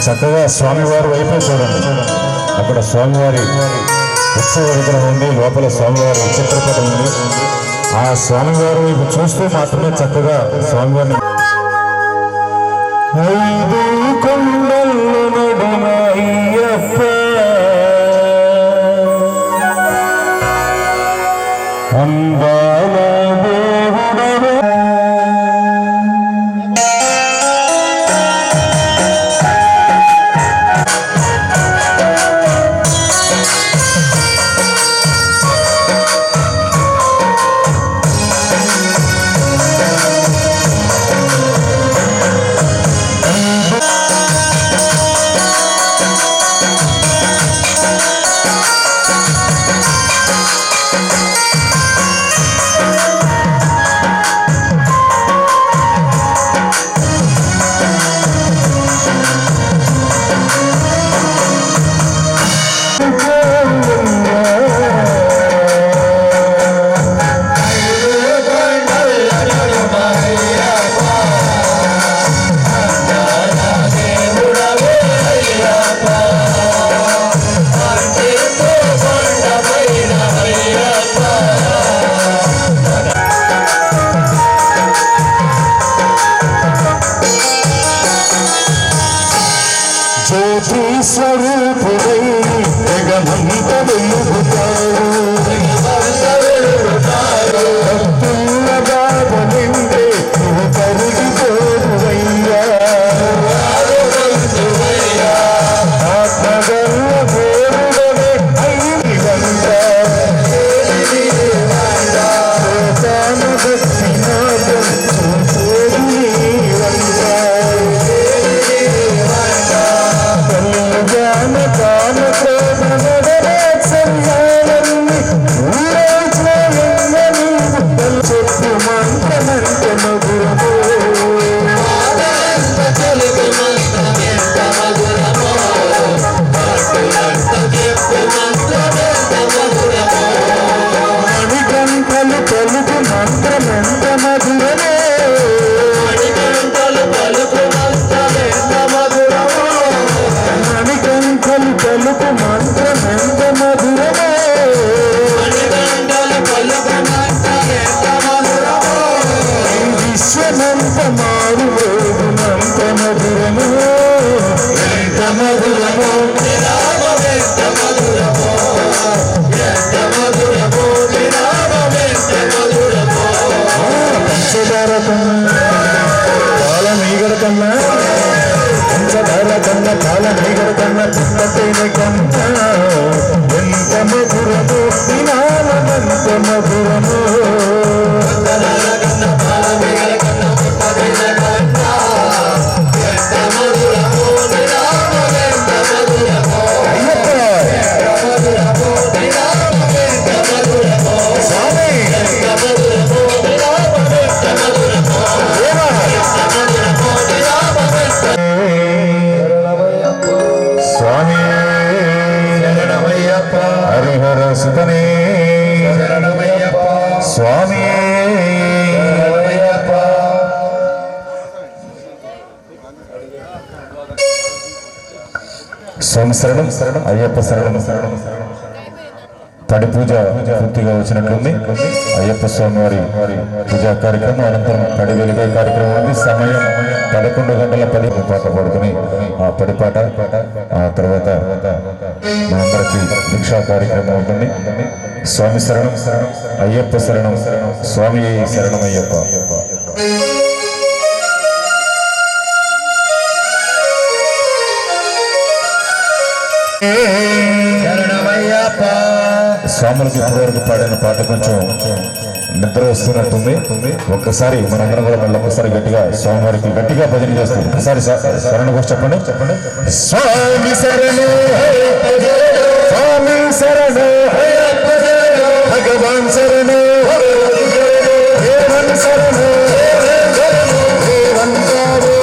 చక్కగా స్వామివారి వైపే చూడండి. అక్కడ స్వామివారి ఉత్సవ విగ్రహం ఉంది. లోపల స్వామివారి చిత్రపటం ఉంది. ఆ స్వామివారి వైపు చూస్తూ మాత్రమే చక్కగా స్వామివారిని 5 కొండల నడుమ అయ్యప్ప అందాల దేవుడవే. జ్యోతి స్వరూపుడై జగమంత వెలుగుతాడు భక్తుల బాధ నిండే నువ్వు కరిగిపోవయ్యా ఆత్మగల్ల దేవుడవే అయ్యి వంట తాన భక్తి నాదం చూసేది వంట కళ్యాణ కామ క్రోధ సంయాలన్నీ ఊరేజ్ఞని చెప్పు మంత్రమంత మధురమో మణికంఠలు పలుకు మంత్రమెంత మధురమో మణికంఠలు పలుకు మంత్రమెంత మధురమో ఈ విశ్వమంత మారు వేగునంత మధురమో ఎంత మధురమో పంచదార కన్నా పాల మీగడ కన్నా పంచదార కన్నా పాల మీగడ కన్నా చిత్తతేనె కన్నా ఎంత మధురమో వినాలనంత మధురమో స్వామి హరిహర సుతనే స్వామి స్వామి శరణం అయ్యప్ప శరణం పడి పూజ పూర్తిగా వచ్చినట్లుంది అయ్యప్ప స్వామి వారి పూజా కార్యక్రమం అనంతరం పడి వెలిగే కార్యక్రమం ఉంది సమయం 11 గంటల 10 పాట పాడుకుని ఆ పడి పాట ఆ తర్వాత మనందరికీ దీక్షా కార్యక్రమం ఉంటుంది స్వామి శరణం అయ్యప్ప శరణం స్వామి శరణం అయ్యప్ప స్వాములకి ఇప్పటివరకు పాడిన పాట కొంచెం నిద్ర వస్తున్నట్టుంది ఒక్కసారి మనందరం కూడా మళ్ళీ ఒక్కసారి గట్టిగా స్వామివారికి గట్టిగా భజన చేస్తాం ఒకసారి శరణ ఘోష చెప్పండి స్వామి శరణు స్వామి శరణు భగవాన్ శరణు దేవన్ శరణు దేవన్ కారు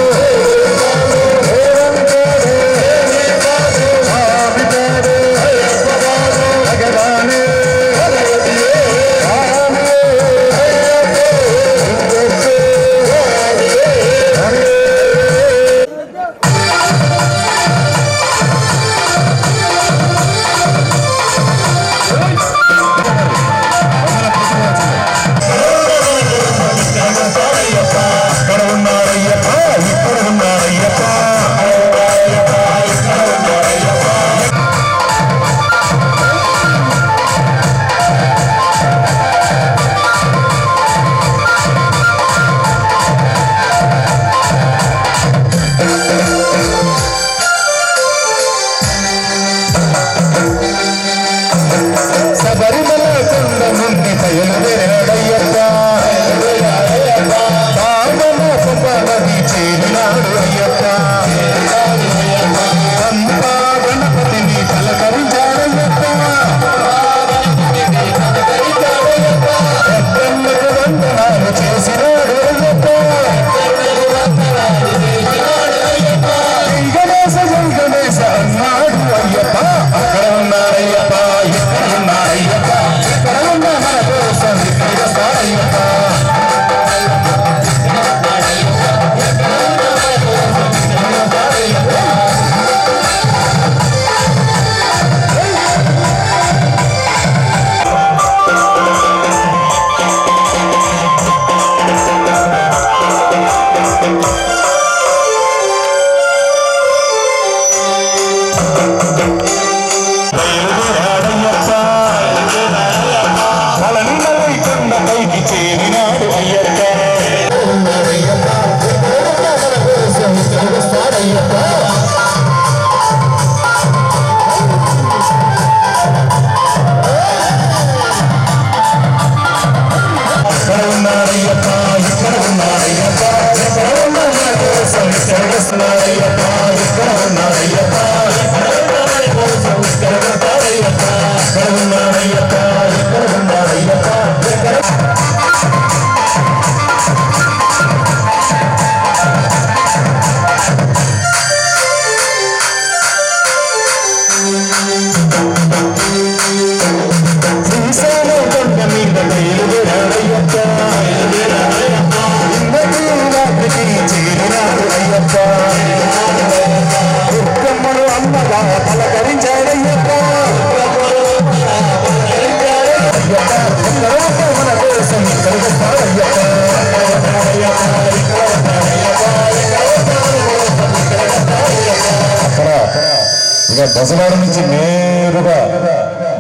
అనగా బసవాడ నుంచి నేరుగా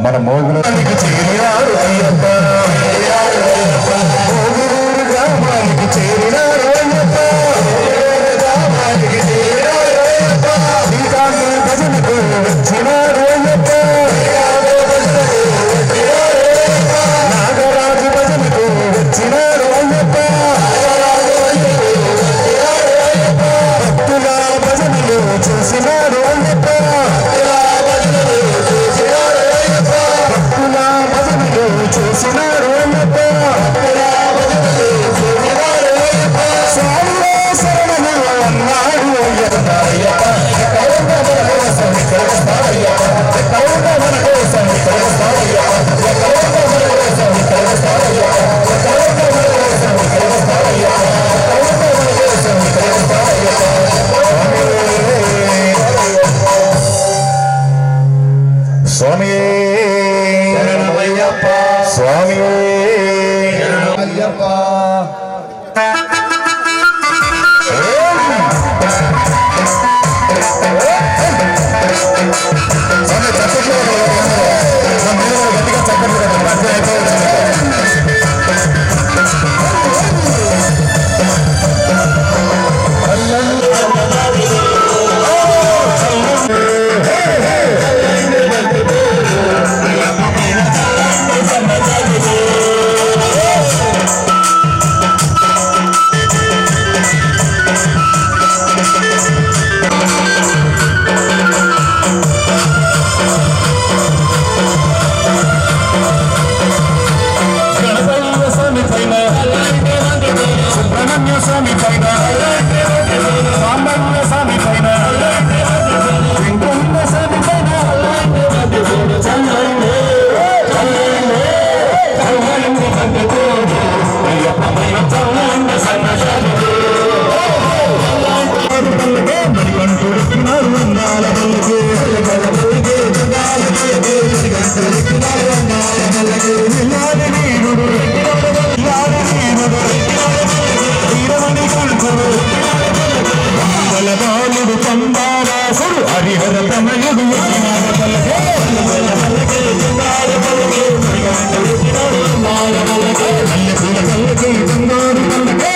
మన మోగులకి చేరినారు అయ్యప్ప, మోగులూరు గ్రామానికి చేరినారు అయ్యప్ప, శ్రీకాంత భజనకు వచ్చినారు అయ్యప్ప, నాగరాజు భజనకు వచ్చినారు అయ్యప్ప, భక్తుల భజనలు చూసినారు అయ్యప్ప, భక్తుల భజనలు చూసినారు అయ్యప్ప, స్వామియే శరణము అన్నాడు అయ్యప్ప, ఎక్కడున్న మన కోసం ఇక్కడ వస్తావయ్యప్ప, ఎక్కడున్న మన కోసం ఇక్కడ వస్తావయ్యప్ప, ఎక్కడున్న మన కోసం ఇక్కడ వస్తావయ్యప్ప, ఎక్కడున్న మన కోసం ఇక్కడ వస్తావయ్యప్ప, ఎక్కడున్న మన కోసం ఇక్కడ వస్తావయ్యప్ప. స్వామియే శరణమయ్యప్ప, స్వామియే శరణమయ్యప్ప. సుబ్రహ్మణ్య స్వామి పైన, సాంబయ్య స్వామి పైన, వెంకన్న స్వామి పైన, చల్లండి చల్లండి చల్లండి బంధుకోడు అయ్యప్పమైన చల్లండి సన్నజాలి మరికంటున్నారు అందాల బల్లకి బలబాలుడు పంబారాసుడు హరిహర తనయుడు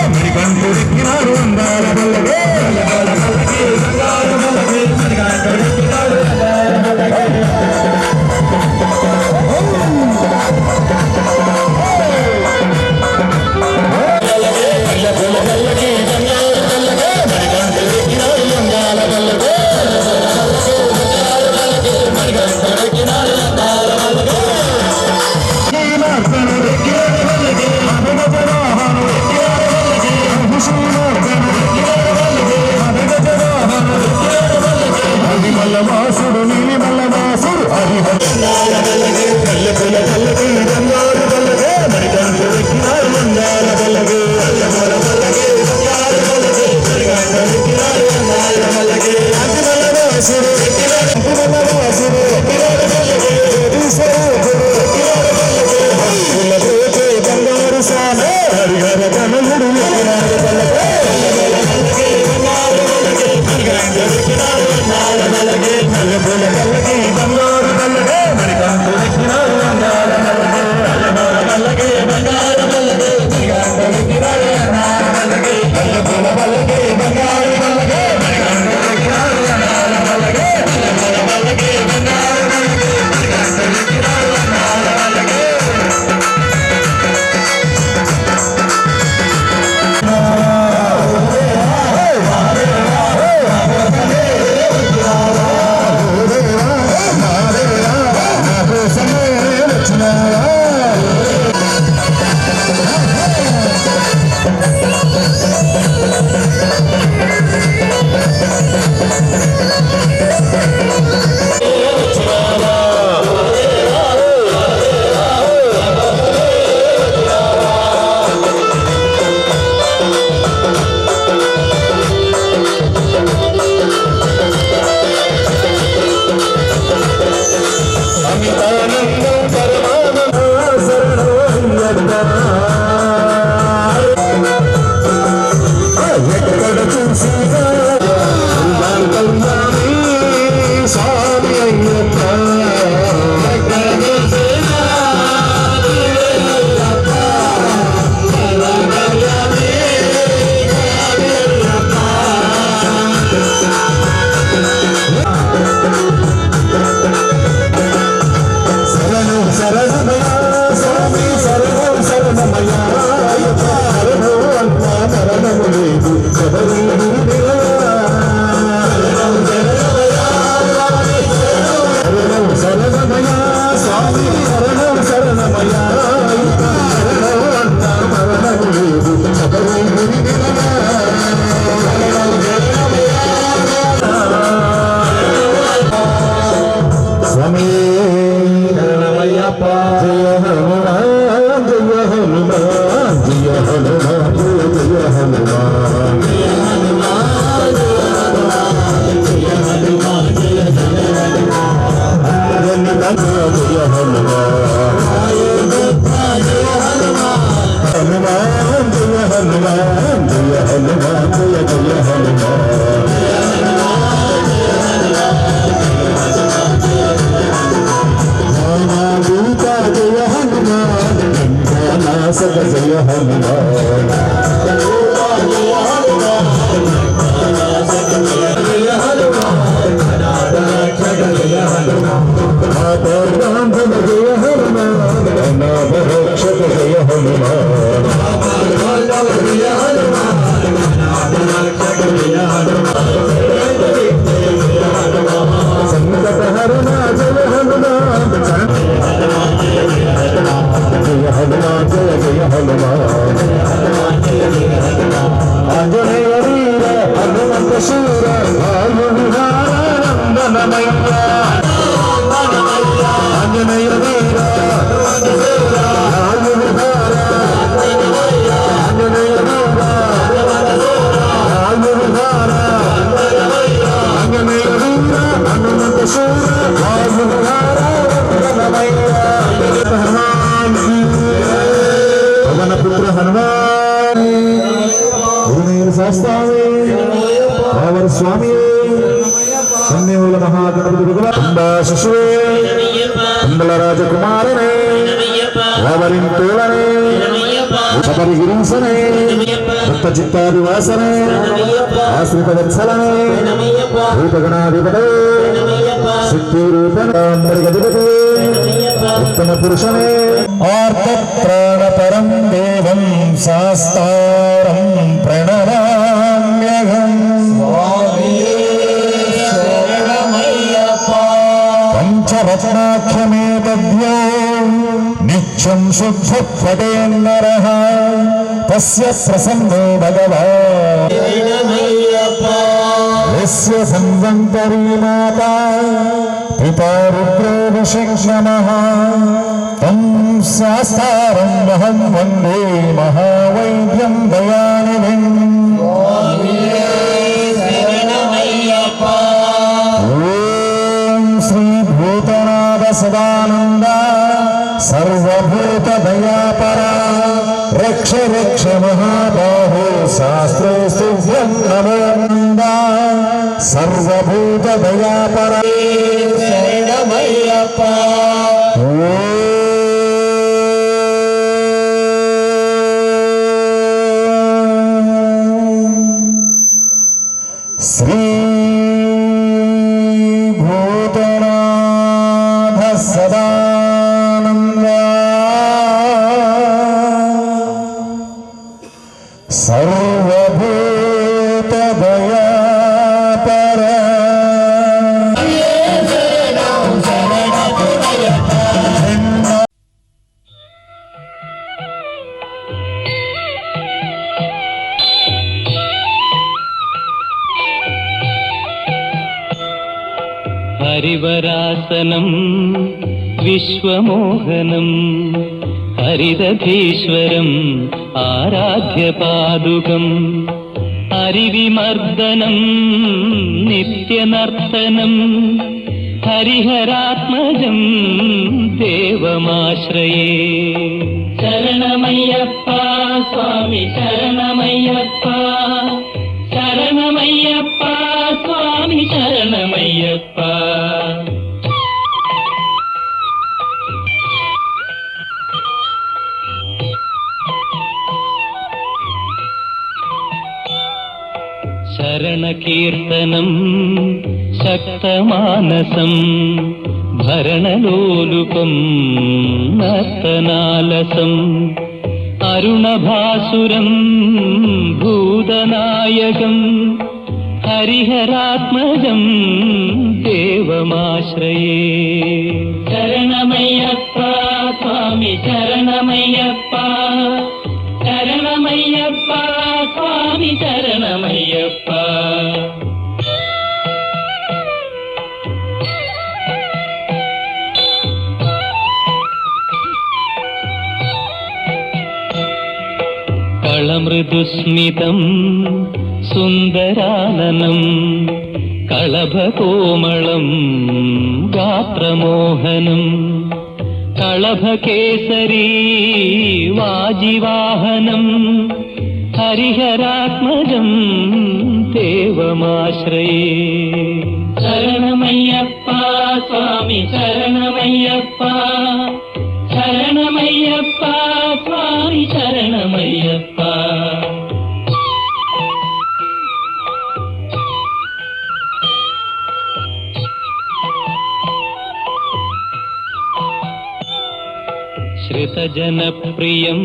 మరికంటుడిక్కినారు అందాల బల్లకే మల్లవాసుడు నీలి మల్లవాసుడు హరిహర బంగారు సానే హరిహర కనుడు బంగారు పుత్ర హనుమాన్ శాస్త్రామి పవర్ స్వామి కన్యవుల మహాగణపతి శిశువే మంగళ రాజకుమారనే వావరింటూలనే శబరిగిరీశనే భక్త చిత్తాదివాసనే ఆశ్రిత వత్సలనే రూపగణాధిపతే శక్తి రూపణాంబరిగధిపతే ఉత్తమ పురుషనే ఆర్తత్రాణపరం దేవం శాస్తారం ప్రణరామ్యహం పంచరత్నాఖ్యమేతద్యో నిత్యం శుద్ధ పటేన్నరః తస్య ప్రసన్నో భగవాన్ యస్య సంవంతరీ మాతా పితా రుద్రో వశిష్ణమః తం శాస్తారం వహం వందే మహావైద్యం దయానిధిం ఓం శ్రీ భూతనాథ సదానంద సర్వభూత దయాపరా రక్ష రక్ష మహాబాహో శాస్త్రోస్తుభ్యం నమో నంద సర్వభూత దయాపరా శరణమయ్యప్ప శ్రీ భూతనాథ సదానంద సర్వభూత దయాపర హరివరాసనం విశ్వమోహనం హరిదధీశ్వరం ఆరాధ్యపాదుకం హరివిమర్దనం నిత్యనర్తనం హరిహరాత్మజం దేవమాశ్రయే శరణమయ్యప్ప స్వామి శరణమయ్యప్ప శరణమయ్యప్ప స్వామి శరణమయ్యప్ప శరణకీర్తనం శక్తమానసం భరణలోలుపం నర్తనాలసం అరుణభాసురం భూతనాయకం హరిహరాత్మజం దేవమాశ్రయే శరణమయ్యప్ప స్వామి శరణమయ్యప్ప శరణమయ్యప్ప స్వామి శరణమయ్యప్ప కళమృదుస్మితం సుందరాననం కళభకోమళం గాత్రమోహనం కళభకేసరీ వాజివాహనం హరిహరాత్మజం దేవమాశ్రయే శరణమయ్యప్ప స్వామి శరణమయ్యప్ప శరణమయ్యప్ప స్వామి శరణమయ్యప్ప శ్రితజనప్రియం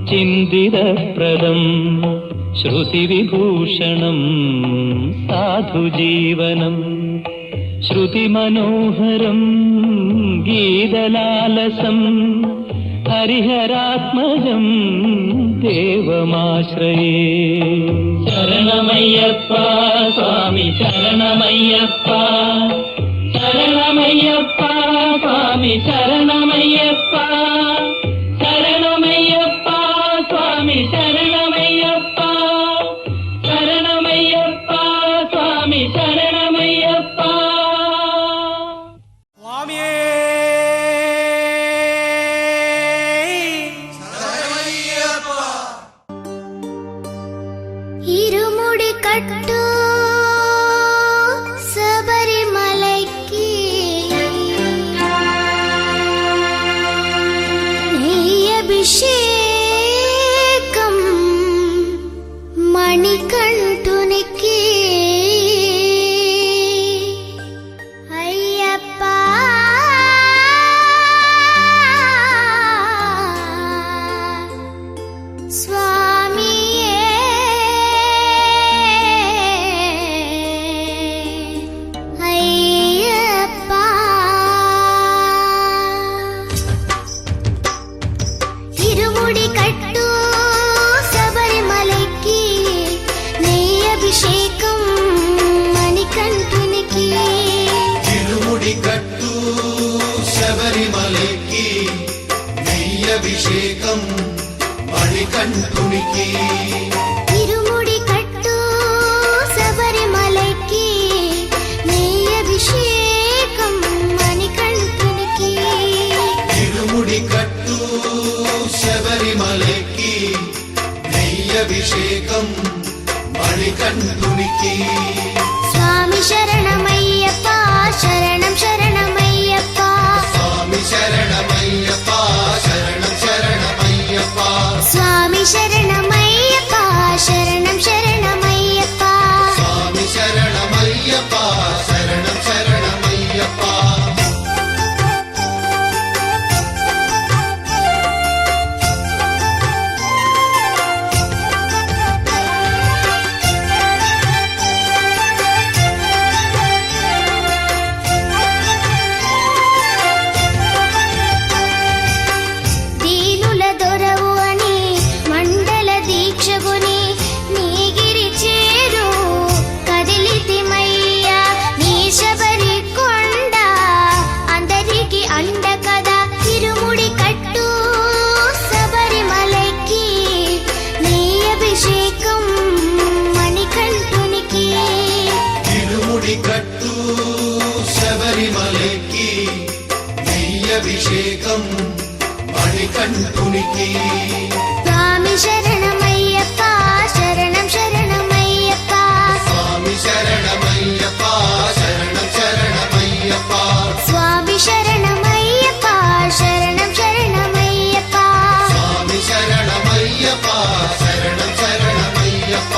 చిందిరప్రదం श्रुतिविभूषणं साधुजीवनं श्रुतिमनोहरं गीतलालसं హరిహరాత్మజం దేవమాశ్రయే. శరణమయ్యప్ప స్వామి శరణమయ్యప్ప, శరణమయ్యప్ప స్వామి శరణమయ్యప్ప, శరణమయ్యప్ప స్వామి శరణమయ్యప్ప, శరణమయ్యప్ప స్వామి శరణమయ్యప్ప. ఇరుముడి కట్టు శబరిమలైకి నెయ్యభిషేకం మణికంఠునికి అయ్యప్ప స్వామియే అయ్యప్ప. ఇరుముడి కట్టు శబరిమలైకి నెయ్యభిషేకం మణికంఠునికి. తిరుముడి కట్టు శబరిమలకి నెయ్యభిషేకం మణికంఠునికి. ఇరుముడి కట్టు శబరిమలైకి నెయ్యభిషేకం మణికంఠునికి. తిరుముడి కట్టు శబరిమలకి నెయ్యభిషేకం మణికంఠునికి. స్వామి శరణమయ్యప్ప శరణం శరణమయ్యప్ప, స్వామి శరణమయ్యప్ప శరణం శరణమయ్యప్ప, స్వామి శరణమయ్యప్ప శరణం శరణమయ్యప్ప, స్వామి శరణమయ్యప్ప శరణం శరణమయ్యప్ప. దీనుల దొరవు అని మండల దీక్షగుని నీగిరి చేరు కదిలితిమయ్యా. నీ శబరి కొండ అందరికి అండ కదా. ఇరుముడి కట్టు శబరిమలైకి నెయ్యభిషేకం మణికంఠునికి. తిరుముడి కట్టు శబరిమలకి నెయ్యభిషేకం మణికంఠునికి. స్వామి శరణమయ్యప్ప శరణం శరణమయ్యప్ప, స్వామి శరణమయ్యప్ప శరణం శరణమయ్యప్ప, స్వామి శరణమయ్యప్ప శరణం శరణమయ్యప్ప, స్వామి శరణమయ్యప్ప శరణం శరణమయ్యప్ప.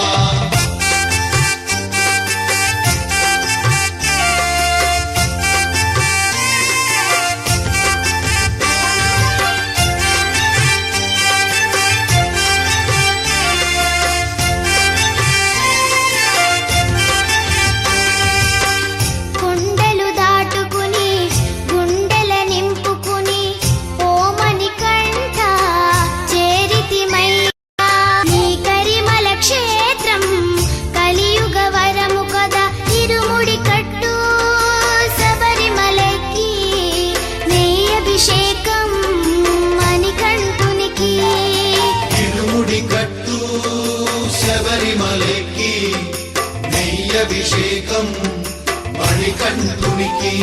కొండలు దాటుకుని గుండెల నింపుకుని ఓమని కంఠ చేరితిమయ్యా. నీ కరిమల క్షేత్రం కలియుగ వరము కదా. ఇరుముడి కట్టు శబరిమలకి నెయ్యభిషేకం మణికంఠునికి. తిరుముడి కట్టు శబరిమలకి నెయ్యభిషేకం మణికంఠునికి.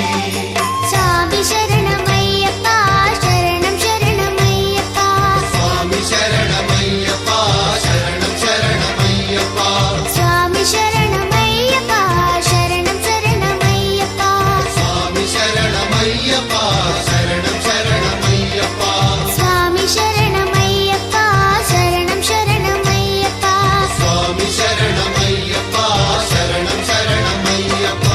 స్వామి శరణమయ్యప్ప శరణం శరణమయ్యప్ప, స్వామి శరణమయ్యప్ప శరణం శరణమయ్యప్ప, స్వామి శరణమయ్యప్ప శరణం శరణమయ్యప్ప, స్వామి శరణమయ్యప్ప శరణం శరణమయ్యప్ప, స్వామి శరణమయ్యప్ప శరణం శరణమయ్యప్ప, స్వామి శరణమయ్యప్ప శరణం శరణమయ్యప్ప.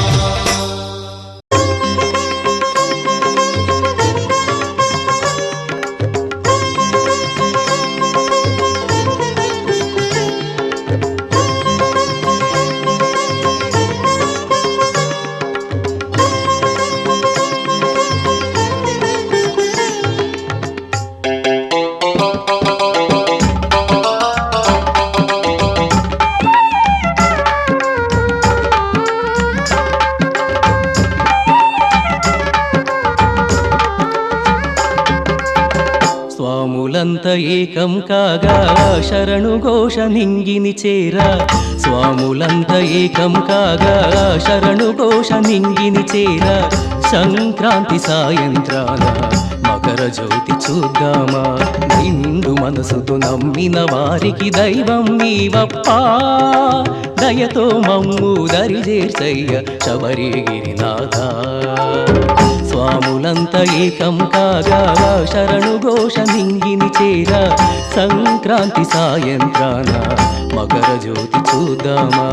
ఏకం కాగా శరణు ఘోష నింగిని చేరా స్వాములంత ఏకం కాగా శరణు ఘోష నింగిని చేరా సంక్రాంతి సాయంత్రాన మకర జ్యోతి చూద్దామా నిండు మనసుతో నమ్మిన వారికి దైవం నీవప్పా దయతో మమ్ము దరిజేర్చయ్య శబరిగిరినాథ స్వాములంత ఏకం కాగా శరణు ఘోష నింగిని చేరా సంక్రాంతి సాయంత్రాన మకర జ్యోతి చూద్దామా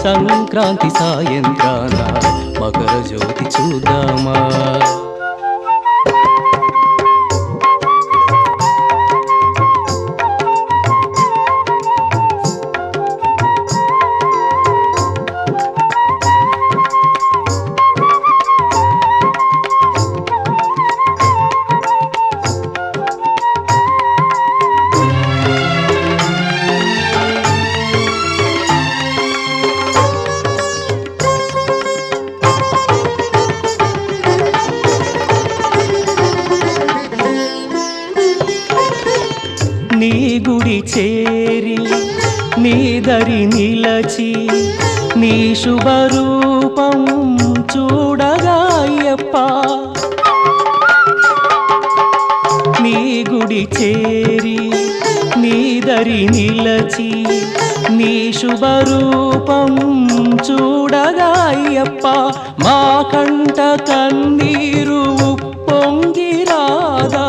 సంక్రాంతి సాయంత్రాన మకర జ్యోతి చూద్దామా నీ గుడి చేరి నీ దరి నిలచి నీ శుభరూపం చూడగా అయ్యప్ప నీ గుడి చేరి నీ దరి నిలచి నీ శుభరూపం చూడగా అయ్యప్ప మా కంట కన్నీరు పొంగిరాదా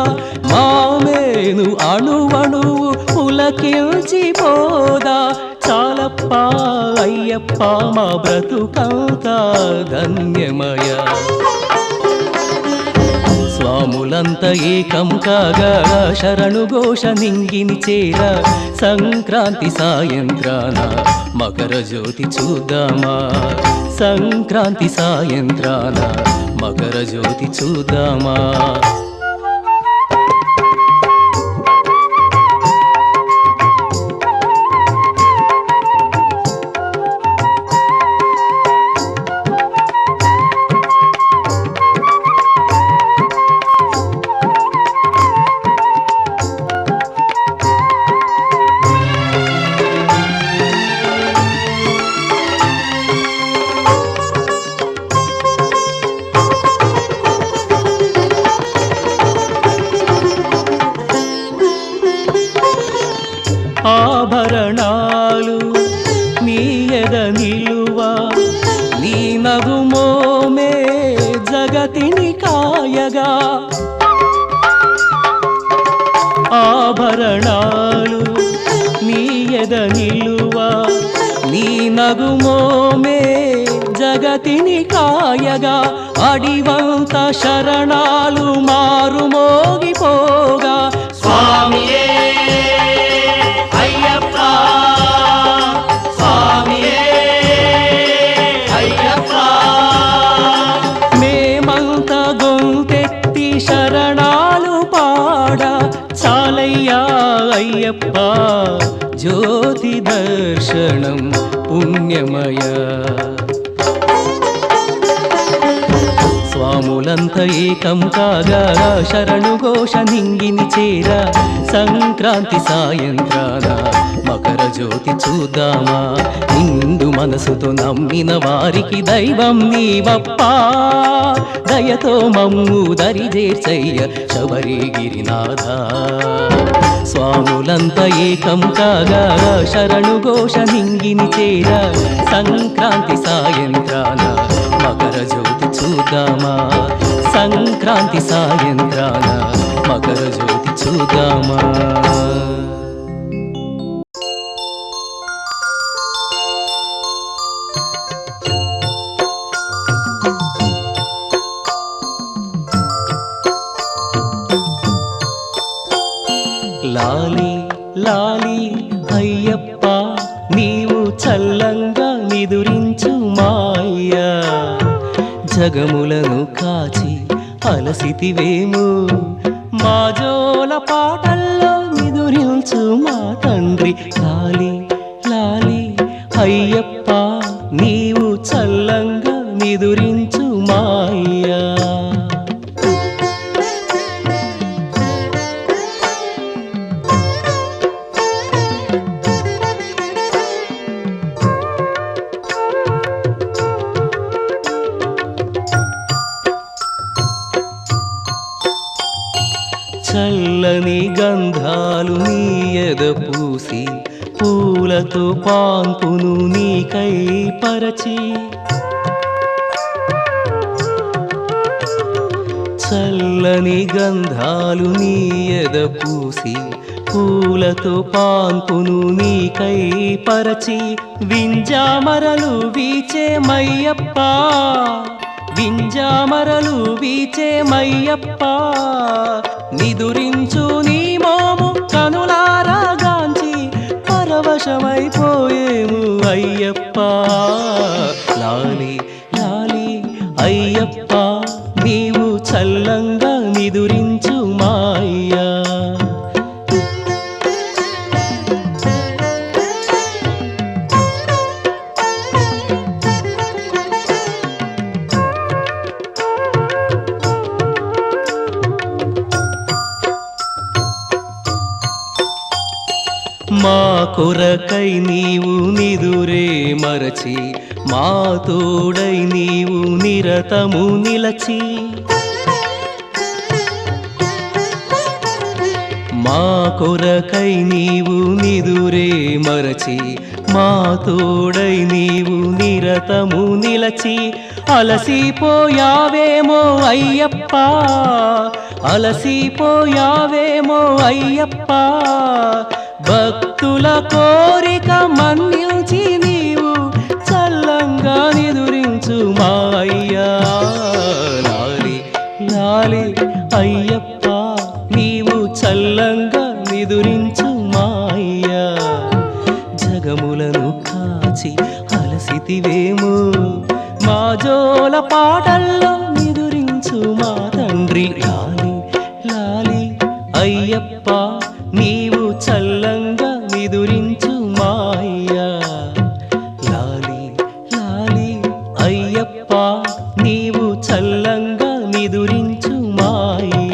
మామేను అణువణువు పులకిల్చిపోదా చాలప్ప అయ్యప్ప మా బ్రతుకంతా ధన్యమయ స్వాములంత ఏకం కాగా శరణు ఘోష నింగిని చేరా సంక్రాంతి సాయంత్రాన మకర జ్యోతి చూద్దామా సంక్రాంతి సాయంత్రాన మకర జ్యోతి చూద్దామా ఆభరణాలు నీ ఎద నిలువ నీ నగుమోమే జగతిని కాయగా ఆభరణాలు నీ ఎద నిలువ నీ నగుమోమే జగతిని కాయగా అడివంత శరణాలు మారుమోగిపోగా స్వామియే శరణాలు పాడ చాలయ్యా అయ్యప్ప జ్యోతి దర్శనం పుణ్యమయ స్వాములంత ఏకం కాగా శరణు ఘోష నింగిని చేరా సంక్రాంతి సాయంత్రాన మకర జ్యోతి చూద్దామా నిండు మనసుతో నమ్మిన వారికి దైవం నీవప్పా దయతో మమ్ము దరిజేర్చయ్య శబరిగిరినాథ స్వాములంత ఏకం కాగా శరణు ఘోష నింగిని చేరా సంక్రాంతి సాయంత్రాన మకర జ్యోతి చూద్దామా సంక్రాంతి సాయంత్రాన మకర జ్యోతి చూద్దామా లాలి లాలి అయ్యప్ప నీవు చల్లంగా నిదురించు మాయ్యా జగములను కాచి అలసితివేము మా జోల పాటల్లో నిదురించు మా తండ్రి లాలి లాలి అయ్యప్ప నీవు చల్లంగా నిదురించు మాయ్యా చల్లని గంధాలు నీ ఎద పూసి పూలతో పాన్పును నీకై పరచి చల్లని గంధాలు నీ ఎద పూసి పూలతో పాన్పును నీకై పరచి వింజామరలు వీచే మయ్యప్ప వింజామరలు వీచే మయ్యప్ప నిదురించు నీ మోము కనులారా గాంచి పరవశమైపోయేము అయ్యప్ప లాలి లాలి అయ్యప్ప నీవు చల్లంగా నిదురించు మాయ్యా మా కొరకై నీవు నిదురే మరచి మా తోడై నీవు నిరతము నిలచి మా కొరకై నీవు నిదురే మరచి మా తోడై నీవు నిరతము నిలచి అలసిపోయావేమో అయ్యప్ప అలసిపోయావేమో అయ్యప్ప భక్తుల కోరిక మన్నించి నీవు చల్లంగా నిదురించు మా అయ్యా లాలి లాలి అయ్యప్ప నీవు చల్లంగా నిదురించు మా అయ్యా జగములను కాచి అలసితివేమో మా జోల పాటల్లో నిదురించు మా తండ్రి లాలి లాలి అయ్యప్ప నీవు చల్లంగా నిదురించు మాయ్యా లాలి లాలి అయ్యప్ప నీవు చల్లంగా నిదురించు మాయ్యా